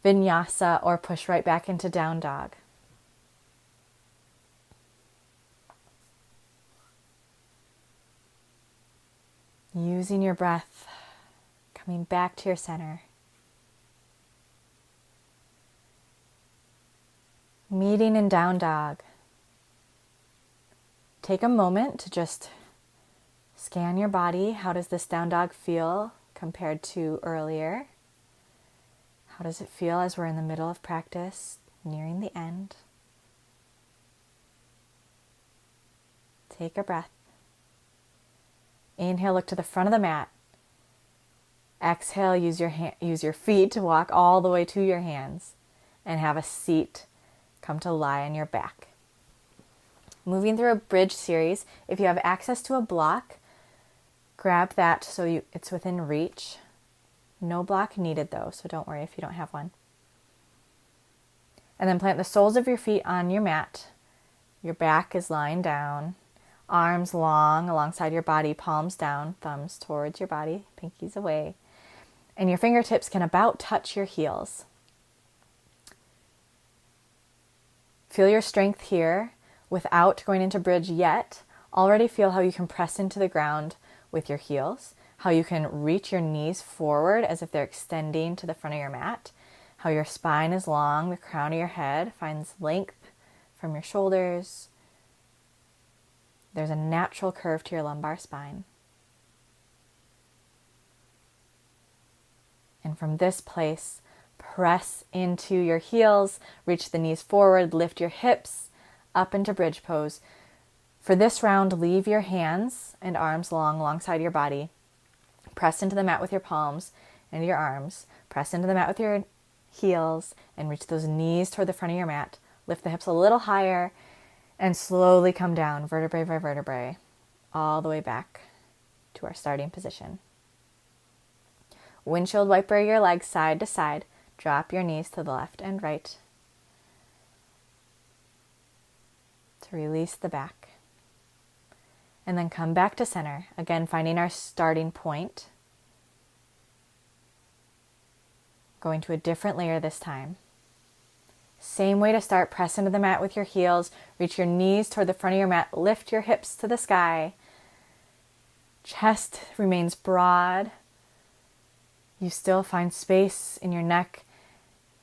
vinyasa or push right back into down dog. Using your breath, coming back to your center. Meeting in down dog. Take a moment to just scan your body. How does this down dog feel compared to earlier? How does it feel as we're in the middle of practice, nearing the end? Take a breath. Inhale, look to the front of the mat. Exhale, use your feet to walk all the way to your hands and have a seat come to lie on your back. Moving through a bridge series, if you have access to a block, grab that so it's within reach. No block needed though, so don't worry if you don't have one. And then plant the soles of your feet on your mat. Your back is lying down. Arms long alongside your body, palms down, thumbs towards your body, pinkies away. And your fingertips can about touch your heels. Feel your strength here without going into bridge yet. Already feel how you can press into the ground with your heels, how you can reach your knees forward as if they're extending to the front of your mat, how your spine is long, the crown of your head finds length from your shoulders. There's a natural curve to your lumbar spine. And from this place, press into your heels, reach the knees forward, lift your hips up into bridge pose. For this round, leave your hands and arms long alongside your body. Press into the mat with your palms and your arms. Press into the mat with your heels and reach those knees toward the front of your mat. Lift the hips a little higher and slowly come down, vertebrae by vertebrae, all the way back to our starting position. Windshield wiper your legs side to side. Drop your knees to the left and right to release the back. And then come back to center. Again, finding our starting point. Going to a different layer this time. Same way to start, press into the mat with your heels, reach your knees toward the front of your mat, lift your hips to the sky. Chest remains broad. You still find space in your neck.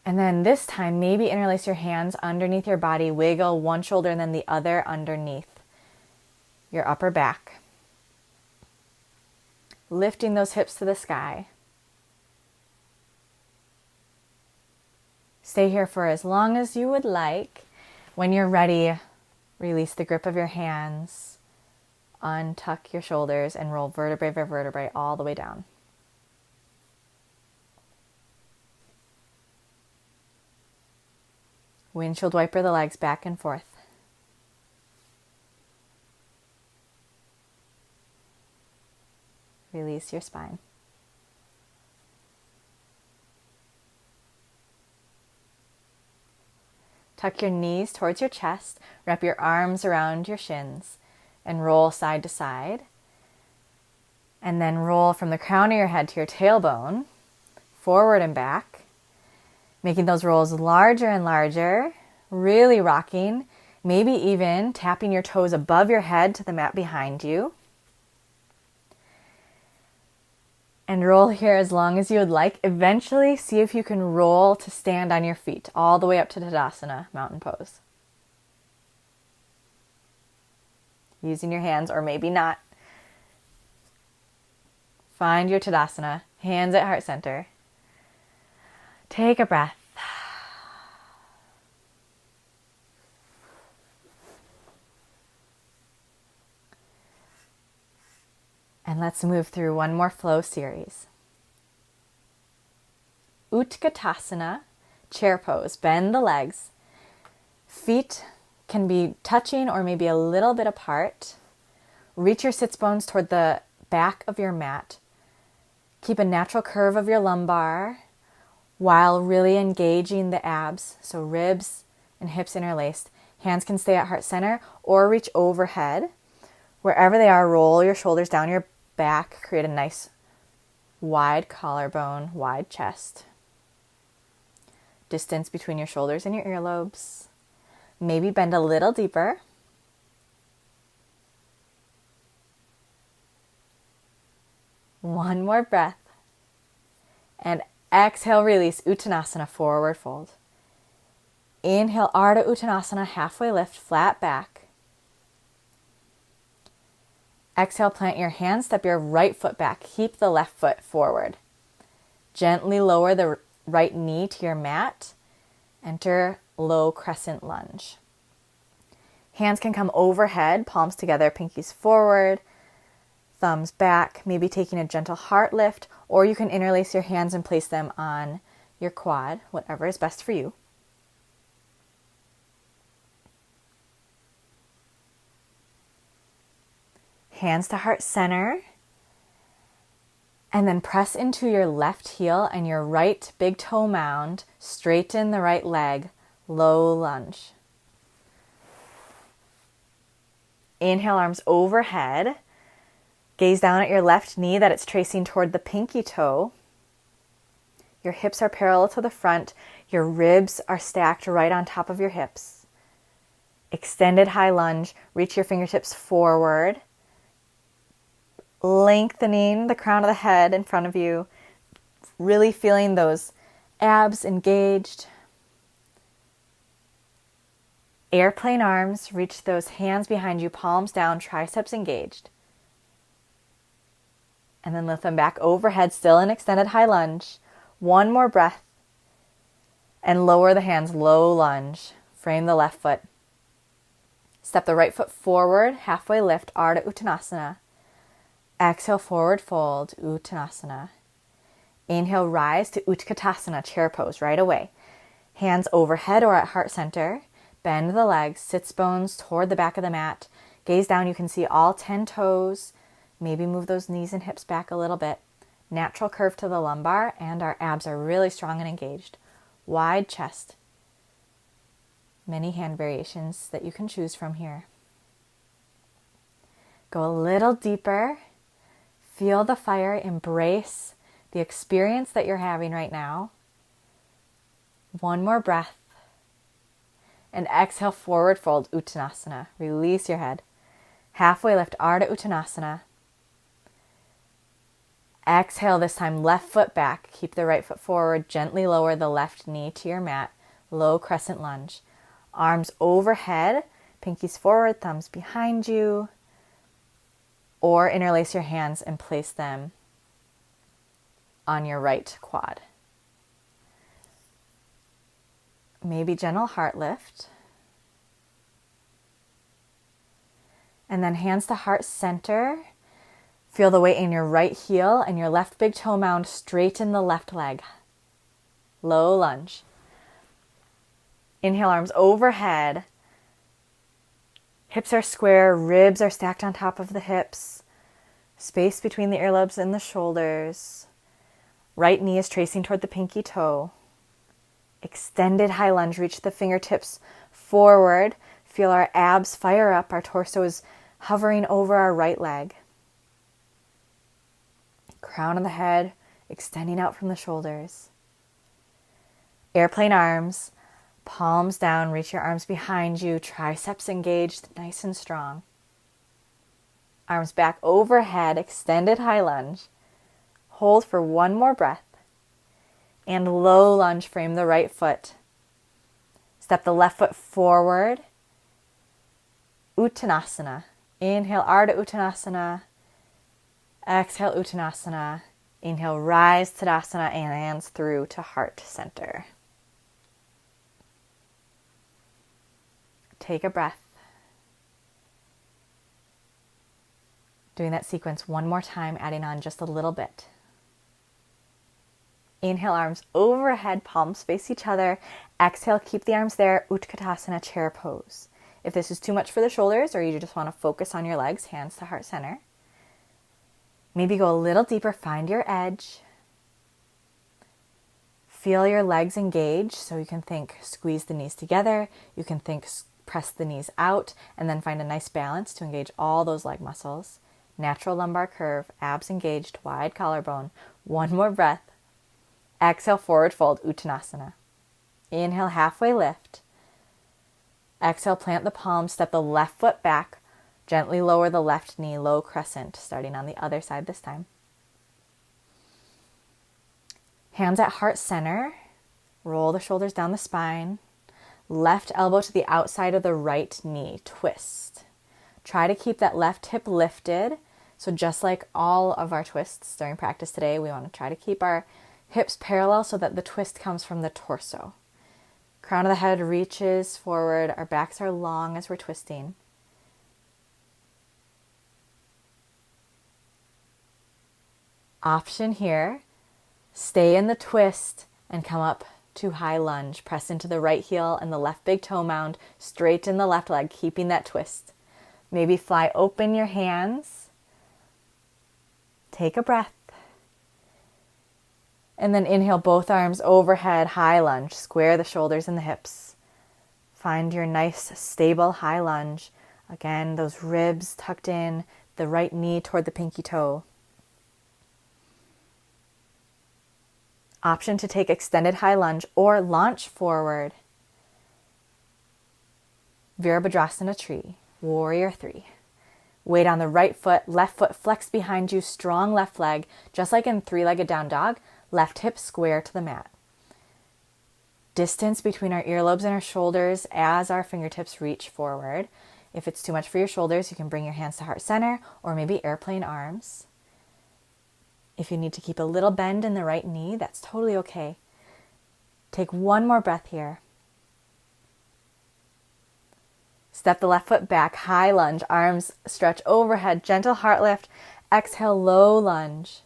And then this time, maybe interlace your hands underneath your body, wiggle one shoulder and then the other underneath your upper back. Lifting those hips to the sky. Stay here for as long as you would like. When you're ready, release the grip of your hands, untuck your shoulders, and roll vertebrae by vertebrae all the way down. Windshield wiper the legs back and forth. Release your spine. Tuck your knees towards your chest, wrap your arms around your shins, and roll side to side. And then roll from the crown of your head to your tailbone, forward and back, making those rolls larger and larger, really rocking, maybe even tapping your toes above your head to the mat behind you. And roll here as long as you would like. Eventually, see if you can roll to stand on your feet all the way up to Tadasana, mountain pose. Using your hands or maybe not. Find your Tadasana, hands at heart center. Take a breath. And let's move through one more flow series. Utkatasana, chair pose. Bend the legs. Feet can be touching or maybe a little bit apart. Reach your sits bones toward the back of your mat. Keep a natural curve of your lumbar while really engaging the abs, so ribs and hips interlaced. Hands can stay at heart center or reach overhead. Wherever they are, roll your shoulders down your back. Create a nice wide collarbone, wide chest. Distance between your shoulders and your earlobes. Maybe bend a little deeper. One more breath. And exhale, release, Uttanasana, forward fold. Inhale, Ardha Uttanasana, halfway lift, flat back. Exhale, plant your hands, step your right foot back. Keep the left foot forward. Gently lower the right knee to your mat. Enter low crescent lunge. Hands can come overhead, palms together, pinkies forward, thumbs back, maybe taking a gentle heart lift, or you can interlace your hands and place them on your quad, whatever is best for you. Hands to heart center. And then press into your left heel and your right big toe mound. Straighten the right leg. Low lunge. Inhale, arms overhead. Gaze down at your left knee that it's tracing toward the pinky toe. Your hips are parallel to the front. Your ribs are stacked right on top of your hips. Extended high lunge. Reach your fingertips forward. Lengthening the crown of the head in front of you. Really feeling those abs engaged. Airplane arms. Reach those hands behind you, palms down, triceps engaged. And then lift them back overhead, still in extended high lunge. One more breath. And lower the hands, low lunge. Frame the left foot. Step the right foot forward, halfway lift, Ardha Uttanasana. Exhale, forward fold, Uttanasana. Inhale, rise to Utkatasana, chair pose, right away. Hands overhead or at heart center. Bend the legs, sits bones toward the back of the mat. Gaze down, you can see all 10 toes. Maybe move those knees and hips back a little bit. Natural curve to the lumbar, and our abs are really strong and engaged. Wide chest. Many hand variations that you can choose from here. Go a little deeper. Feel the fire, embrace the experience that you're having right now. One more breath. And exhale, forward fold, Uttanasana. Release your head. Halfway lift, Ardha Uttanasana. Exhale, this time left foot back. Keep the right foot forward. Gently lower the left knee to your mat. Low crescent lunge. Arms overhead, pinkies forward, thumbs behind you. Or interlace your hands and place them on your right quad. Maybe gentle heart lift. And then hands to heart center. Feel the weight in your right heel and your left big toe mound. Straighten the left leg. Low lunge. Inhale, arms overhead. Hips are square, ribs are stacked on top of the hips. Space between the earlobes and the shoulders. Right knee is tracing toward the pinky toe. Extended high lunge, reach the fingertips forward. Feel our abs fire up, our torso is hovering over our right leg. Crown of the head extending out from the shoulders. Airplane arms. Palms down, reach your arms behind you, triceps engaged, nice and strong. Arms back overhead, extended high lunge. Hold for one more breath. And low lunge, frame the right foot. Step the left foot forward. Uttanasana. Inhale, Ardha Uttanasana. Exhale, Uttanasana. Inhale, rise, Tadasana, and hands through to heart center. Take a breath. Doing that sequence one more time, adding on just a little bit. Inhale, arms overhead, palms face each other. Exhale, keep the arms there, Utkatasana, chair pose. If this is too much for the shoulders or you just want to focus on your legs, hands to heart center. Maybe go a little deeper, find your edge. Feel your legs engage, so you can think squeeze the knees together, you can think press the knees out, and then find a nice balance to engage all those leg muscles. Natural lumbar curve, abs engaged, wide collarbone. One more breath. Exhale, forward fold, Uttanasana. Inhale, halfway lift. Exhale, plant the palms, step the left foot back. Gently lower the left knee, low crescent, starting on the other side this time. Hands at heart center. Roll the shoulders down the spine. Left elbow to the outside of the right knee, twist. Try to keep that left hip lifted. So just like all of our twists during practice today, we want to try to keep our hips parallel so that the twist comes from the torso. Crown of the head reaches forward. Our backs are long as we're twisting. Option here, stay in the twist and come up to high lunge. Press into the right heel and the left big toe mound, straighten the left leg, keeping that twist. Maybe fly open your hands. Take a breath. And then inhale, both arms overhead, high lunge. Square the shoulders and the hips. Find your nice, stable high lunge. Again, those ribs tucked in, the right knee toward the pinky toe. Option to take extended high lunge or launch forward. Virabhadrasana tree, warrior three. Weight on the right foot, left foot flexed behind you, strong left leg, just like in three-legged down dog, left hip square to the mat. Distance between our earlobes and our shoulders as our fingertips reach forward. If it's too much for your shoulders, you can bring your hands to heart center or maybe airplane arms. If you need to keep a little bend in the right knee, that's totally okay. Take one more breath here. Step the left foot back, high lunge, arms stretch overhead, gentle heart lift. Exhale, low lunge.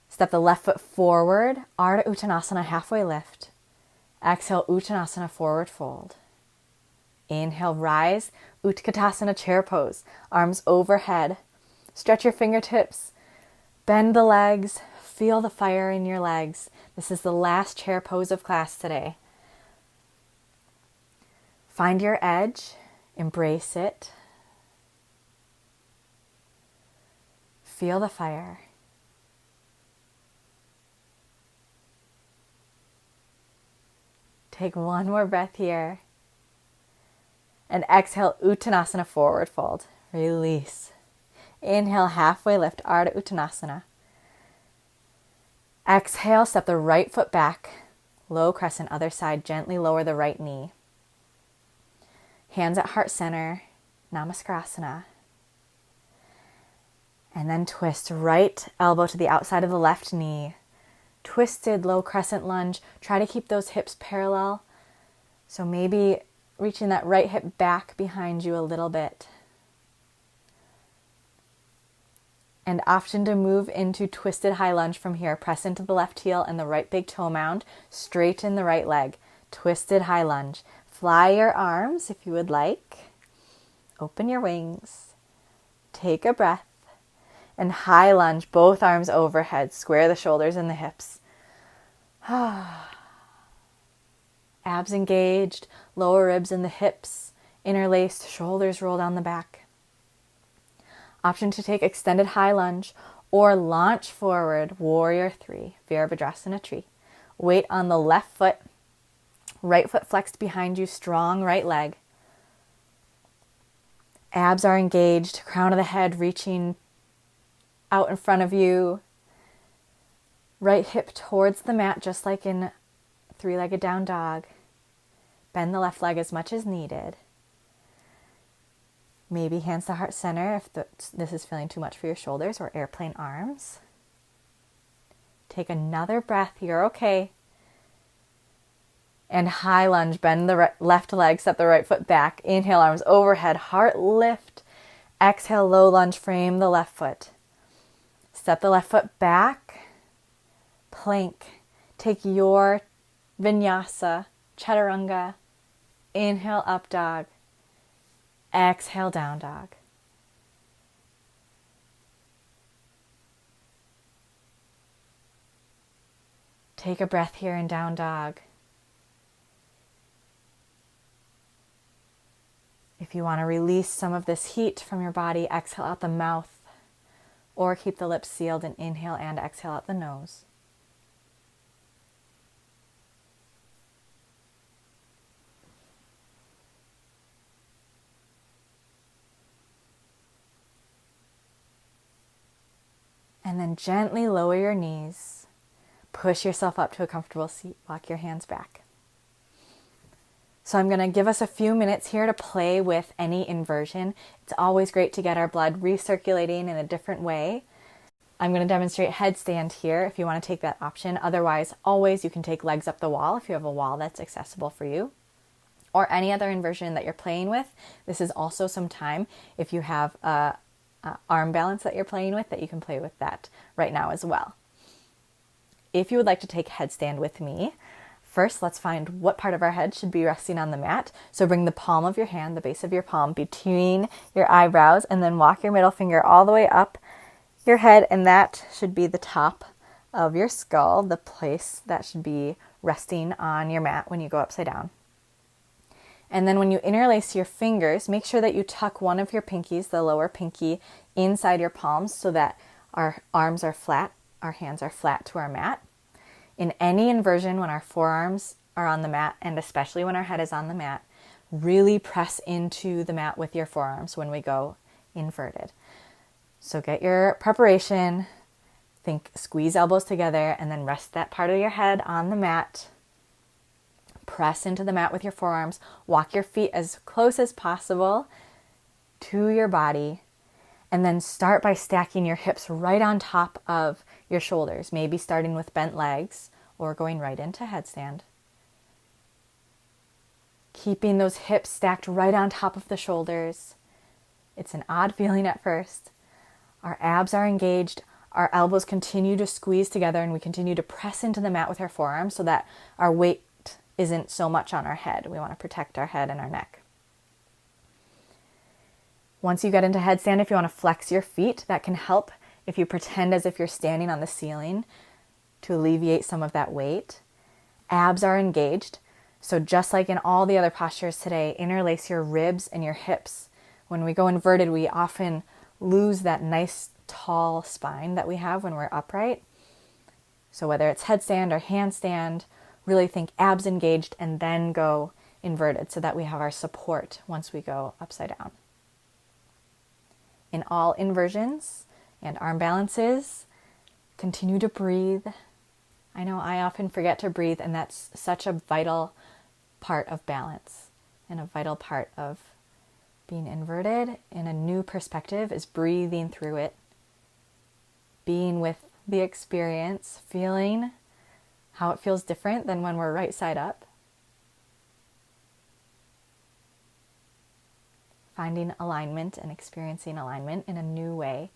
Step the left foot forward, Ardha Uttanasana, halfway lift. Exhale, Uttanasana, forward fold. Inhale, rise, Utkatasana, chair pose, arms overhead. Stretch your fingertips. Bend the legs, feel the fire in your legs. This is the last chair pose of class today. Find your edge, embrace it. Feel the fire. Take one more breath here. And exhale, Uttanasana, forward fold. Release. Inhale, halfway lift, Ardha Uttanasana. Exhale, step the right foot back, low crescent, other side, gently lower the right knee. Hands at heart center, Namaskarasana. And then twist, right elbow to the outside of the left knee. Twisted low crescent lunge. Try to keep those hips parallel. So maybe reaching that right hip back behind you a little bit. And option to move into twisted high lunge from here. Press into the left heel and the right big toe mound. Straighten the right leg. Twisted high lunge. Fly your arms if you would like. Open your wings. Take a breath. And high lunge, both arms overhead. Square the shoulders and the hips. Abs engaged. Lower ribs and the hips interlaced. Shoulders roll down the back. Option to take extended high lunge or launch forward, warrior three, Virabhadrasana tree. Weight on the left foot, right foot flexed behind you, strong right leg. Abs are engaged, crown of the head reaching out in front of you. Right hip towards the mat, just like in three-legged down dog. Bend the left leg as much as needed. Maybe hands to heart center if this is feeling too much for your shoulders, or airplane arms. Take another breath. You're okay. And high lunge, bend the left leg, step the right foot back. Inhale, arms overhead, heart lift. Exhale, low lunge, frame the left foot. Step the left foot back. Plank. Take your vinyasa, chaturanga. Inhale, up dog. Exhale, down dog. Take a breath here in down dog. If you want to release some of this heat from your body, exhale out the mouth, or keep the lips sealed and inhale and exhale out the nose. And then gently lower your knees. Push yourself up to a comfortable seat. Walk your hands back. So I'm going to give us a few minutes here to play with any inversion. It's always great to get our blood recirculating in a different way. I'm going to demonstrate headstand here if you want to take that option. Otherwise, always you can take legs up the wall if you have a wall that's accessible for you. Or any other inversion that you're playing with. This is also some time if you have a arm balance that you're playing with, that you can play with that right now as well. If you would like to take headstand with me, first, let's find what part of our head should be resting on the mat. So bring the palm of your hand, the base of your palm, between your eyebrows, and then walk your middle finger all the way up your head, and that should be the top of your skull, the place that should be resting on your mat when you go upside down. And then when you interlace your fingers, make sure that you tuck one of your pinkies, the lower pinky, inside your palms so that our arms are flat, our hands are flat to our mat. In any inversion, when our forearms are on the mat, and especially when our head is on the mat, really press into the mat with your forearms when we go inverted. So get your preparation, think squeeze elbows together, and then rest that part of your head on the mat. Press into the mat with your forearms. Walk your feet as close as possible to your body. And then start by stacking your hips right on top of your shoulders, maybe starting with bent legs or going right into headstand. Keeping those hips stacked right on top of the shoulders. It's an odd feeling at first. Our abs are engaged. Our elbows continue to squeeze together, and we continue to press into the mat with our forearms so that our weight isn't so much on our head. We want to protect our head and our neck. Once you get into headstand, if you want to flex your feet, that can help if you pretend as if you're standing on the ceiling to alleviate some of that weight. Abs are engaged. So just like in all the other postures today, interlace your ribs and your hips. When we go inverted, we often lose that nice tall spine that we have when we're upright. So whether it's headstand or handstand, really think abs engaged and then go inverted so that we have our support once we go upside down. In all inversions and arm balances, continue to breathe. I know I often forget to breathe, and that's such a vital part of balance and a vital part of being inverted in a new perspective is breathing through it, being with the experience, feeling how it feels different than when we're right side up. Finding alignment and experiencing alignment in a new way.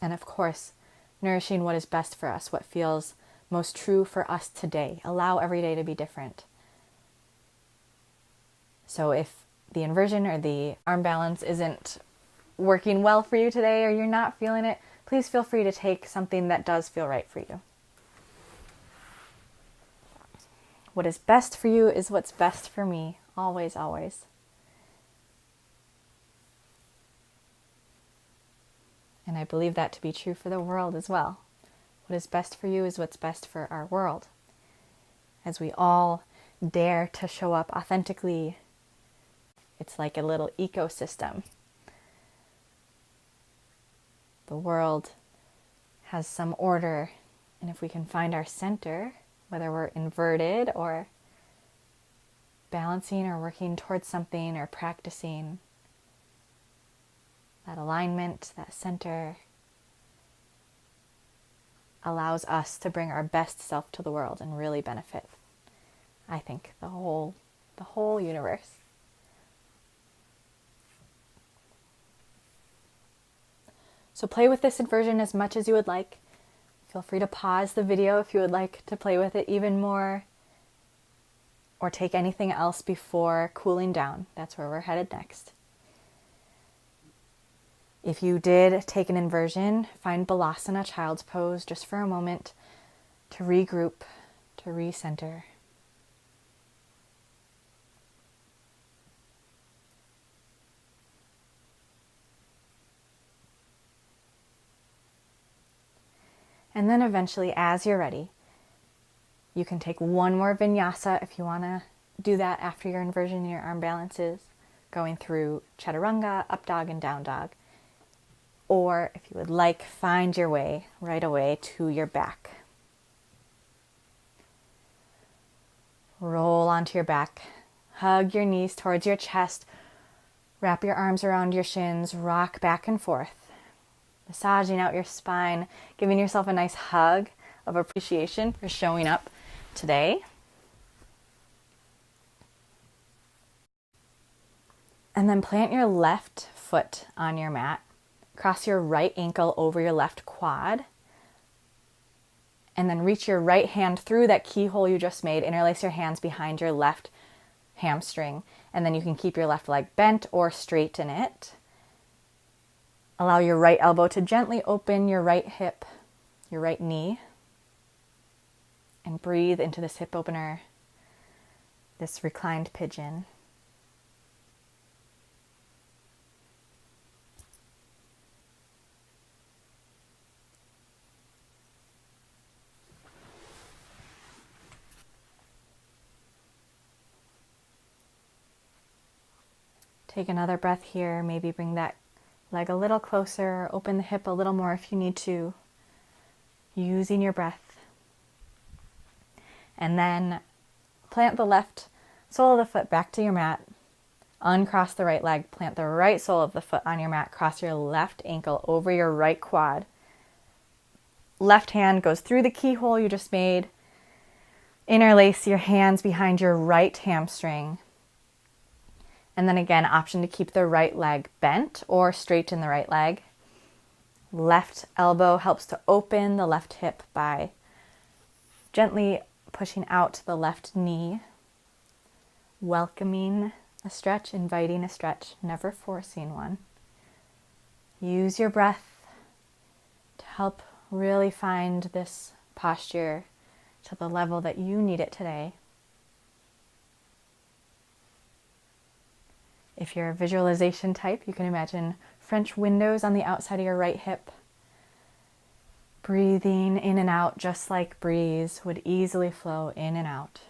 And of course, nourishing what is best for us, what feels most true for us today. Allow every day to be different. So if the inversion or the arm balance isn't working well for you today, or you're not feeling it, please feel free to take something that does feel right for you. What is best for you is what's best for me. Always, always. And I believe that to be true for the world as well. What is best for you is what's best for our world. As we all dare to show up authentically, it's like a little ecosystem. The world has some order, and if we can find our center, whether we're inverted or balancing or working towards something or practicing. That alignment, that center, allows us to bring our best self to the world and really benefit, I think, the whole universe. So play with this inversion as much as you would like. Feel free to pause the video if you would like to play with it even more, or take anything else before cooling down. That's where we're headed next. If you did take an inversion, find Balasana, child's pose, just for a moment to regroup, to recenter. And then eventually, as you're ready, you can take one more vinyasa if you want to do that after your inversion and your arm balances, going through chaturanga, up dog, and down dog. Or if you would like, find your way right away to your back. Roll onto your back, hug your knees towards your chest, wrap your arms around your shins, rock back and forth, massaging out your spine, giving yourself a nice hug of appreciation for showing up today. And then plant your left foot on your mat. Cross your right ankle over your left quad. And then reach your right hand through that keyhole you just made. Interlace your hands behind your left hamstring. And then you can keep your left leg bent or straighten it. Allow your right elbow to gently open your right hip, your right knee. And breathe into this hip opener, this reclined pigeon. Take another breath here. Maybe bring that leg a little closer. Open the hip a little more if you need to. Using your breath. And then plant the left sole of the foot back to your mat. Uncross the right leg. Plant the right sole of the foot on your mat. Cross your left ankle over your right quad. Left hand goes through the keyhole you just made. Interlace your hands behind your right hamstring. And then again, option to keep the right leg bent or straighten the right leg. Left elbow helps to open the left hip by gently pushing out the left knee. Welcoming a stretch, inviting a stretch, never forcing one. Use your breath to help really find this posture to the level that you need it today. If you're a visualization type, you can imagine French windows on the outside of your right hip. Breathing in and out just like breeze would easily flow in and out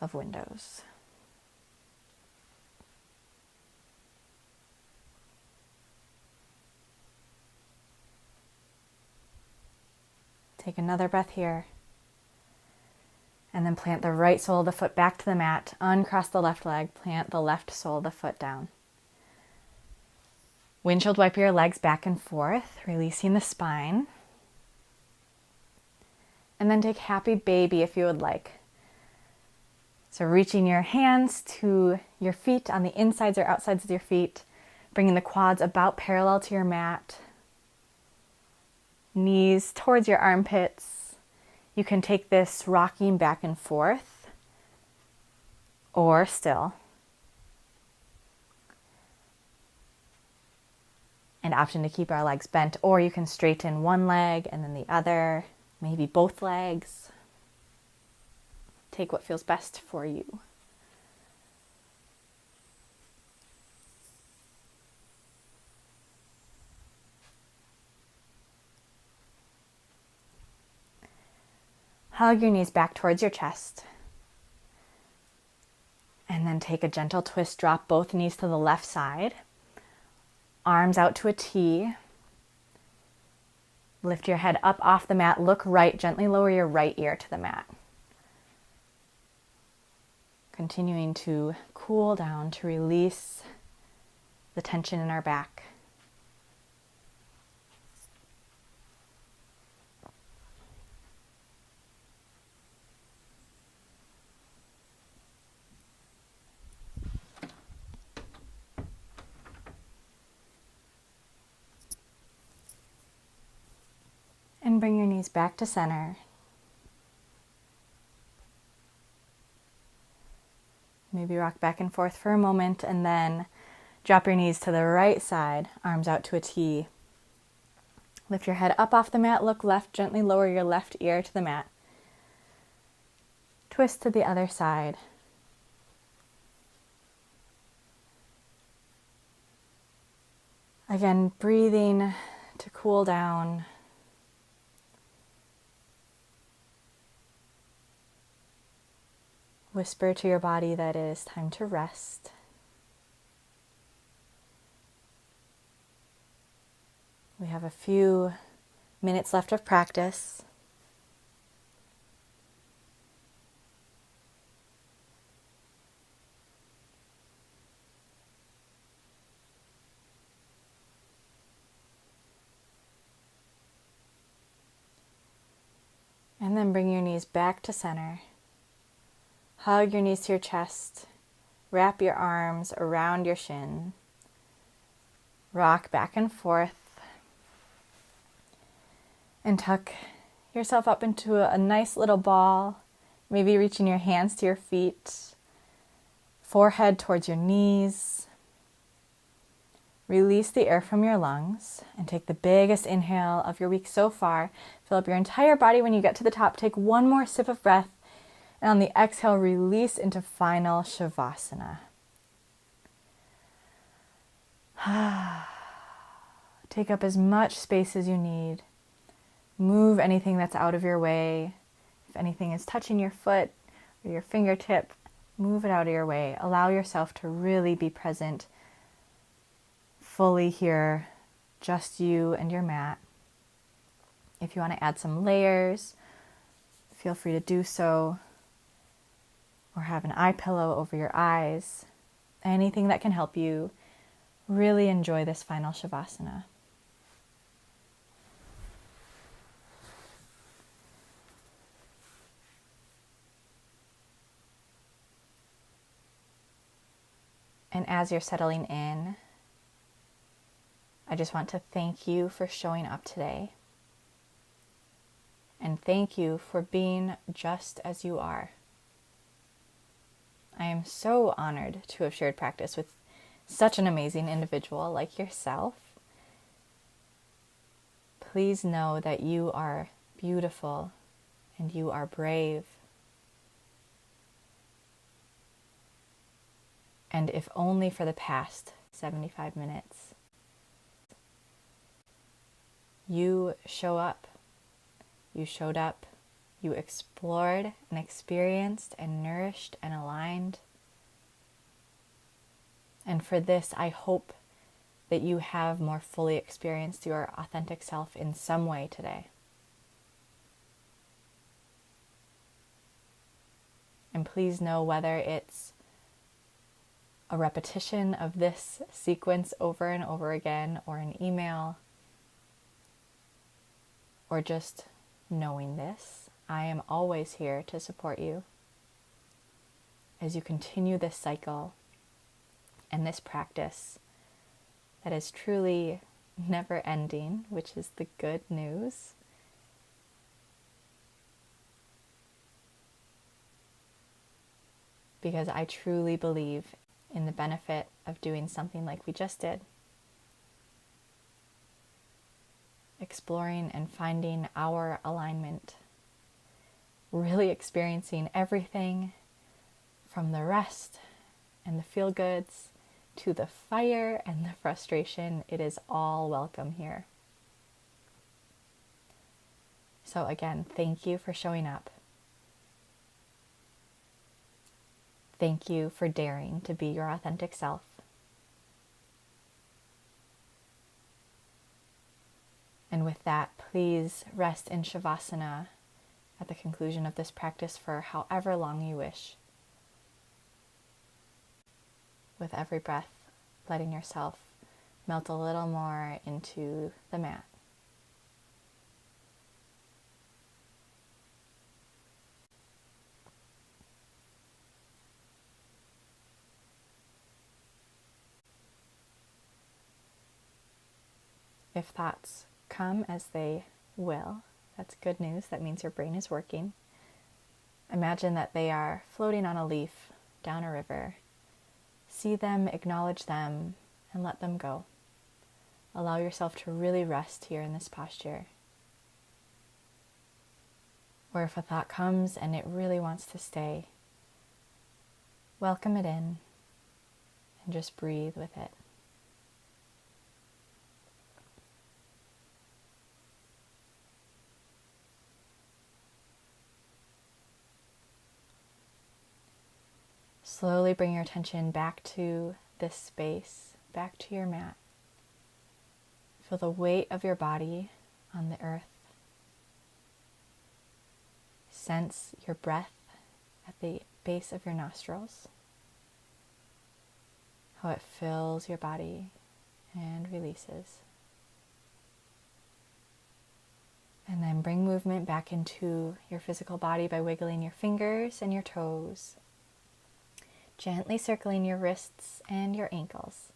of windows. Take another breath here. And then plant the right sole of the foot back to the mat. Uncross the left leg. Plant the left sole of the foot down. Windshield wipe your legs back and forth, releasing the spine. And then take happy baby if you would like. So reaching your hands to your feet on the insides or outsides of your feet. Bringing the quads about parallel to your mat. Knees towards your armpits. You can take this rocking back and forth or still. An option to keep our legs bent, or you can straighten one leg and then the other, maybe both legs. Take what feels best for you. Hug your knees back towards your chest. And then take a gentle twist. Drop both knees to the left side. Arms out to a T. Lift your head up off the mat. Look right. Gently lower your right ear to the mat. Continuing to cool down, to release the tension in our back. And bring your knees back to center. Maybe rock back and forth for a moment and then drop your knees to the right side, arms out to a T. Lift your head up off the mat, look left, gently lower your left ear to the mat. Twist to the other side. Again, breathing to cool down. Whisper to your body that it is time to rest. We have a few minutes left of practice. And then bring your knees back to center. Hug your knees to your chest. Wrap your arms around your shin. Rock back and forth. And tuck yourself up into a nice little ball. Maybe reaching your hands to your feet. Forehead towards your knees. Release the air from your lungs and take the biggest inhale of your week so far. Fill up your entire body. When you get to the top, take one more sip of breath. And on the exhale, release into final Shavasana. Take up as much space as you need. Move anything that's out of your way. If anything is touching your foot or your fingertip, move it out of your way. Allow yourself to really be present, fully here, just you and your mat. If you want to add some layers, feel free to do so. Or have an eye pillow over your eyes. Anything that can help you really enjoy this final Shavasana. And as you're settling in, I just want to thank you for showing up today. And thank you for being just as you are. I am so honored to have shared practice with such an amazing individual like yourself. Please know that you are beautiful and you are brave. And if only for the past 75 minutes, you show up, you showed up, you explored and experienced and nourished and aligned. And for this, I hope that you have more fully experienced your authentic self in some way today. And please know whether it's a repetition of this sequence over and over again, or an email, or just knowing this, I am always here to support you as you continue this cycle and this practice that is truly never ending, which is the good news. Because I truly believe in the benefit of doing something like we just did. Exploring and finding our alignment. Really experiencing everything from the rest and the feel-goods to the fire and the frustration. It is all welcome here. So again, thank you for showing up. Thank you for daring to be your authentic self. And with that, please rest in Shavasana at the conclusion of this practice for however long you wish. with every breath, letting yourself melt a little more into the mat. If thoughts come, as they will, that's good news. That means your brain is working. Imagine that they are floating on a leaf down a river. See them, acknowledge them, and let them go. Allow yourself to really rest here in this posture. Or if a thought comes and it really wants to stay, welcome it in and just breathe with it. Slowly bring your attention back to this space, back to your mat. Feel the weight of your body on the earth. Sense your breath at the base of your nostrils, how it fills your body and releases. And then bring movement back into your physical body by wiggling your fingers and your toes, gently circling your wrists and your ankles.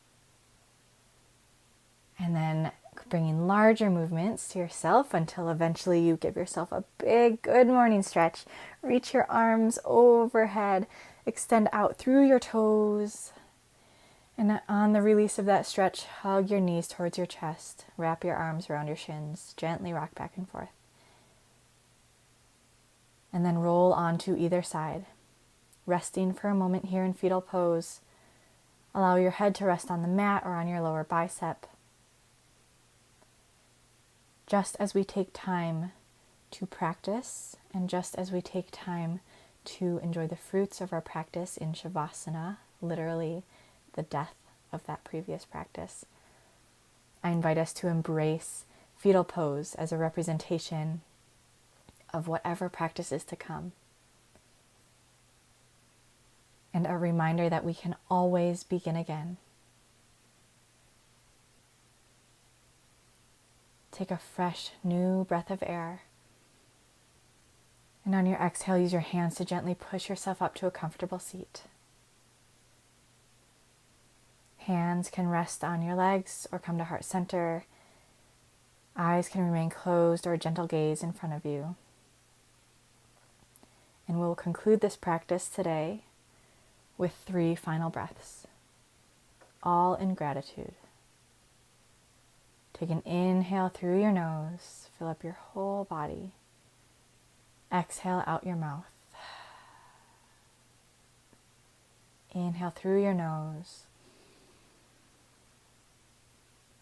And then bringing larger movements to yourself until eventually you give yourself a big good morning stretch. Reach your arms overhead, extend out through your toes. And on the release of that stretch, hug your knees towards your chest. Wrap your arms around your shins. Gently rock back and forth. And then roll onto either side. Resting for a moment here in fetal pose. Allow your head to rest on the mat or on your lower bicep. Just as we take time to practice, and just as we take time to enjoy the fruits of our practice in Shavasana, literally the death of that previous practice, I invite us to embrace fetal pose as a representation of whatever practice is to come. And a reminder that we can always begin again. Take a fresh, new breath of air. And on your exhale, use your hands to gently push yourself up to a comfortable seat. Hands can rest on your legs or come to heart center. Eyes can remain closed or a gentle gaze in front of you. And we'll conclude this practice today with 3 final breaths, all in gratitude. Take an inhale through your nose, fill up your whole body. Exhale out your mouth. Inhale through your nose.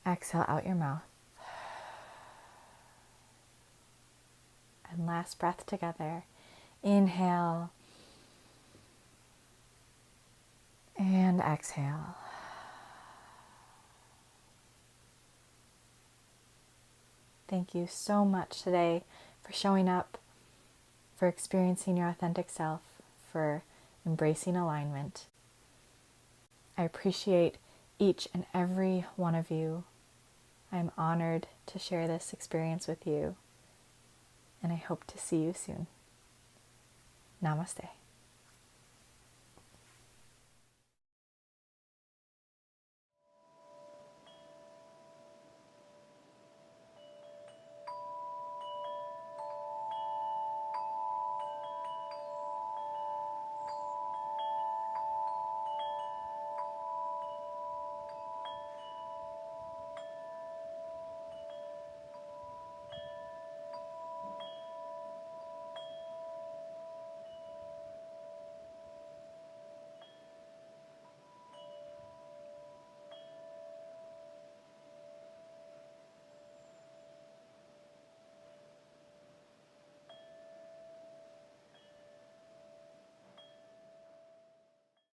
Exhale out your mouth. And last breath together. Inhale. And exhale. Thank you so much today for showing up, for experiencing your authentic self, for embracing alignment. I appreciate each and every one of you. I'm honored to share this experience with you, and I hope to see you soon. Namaste.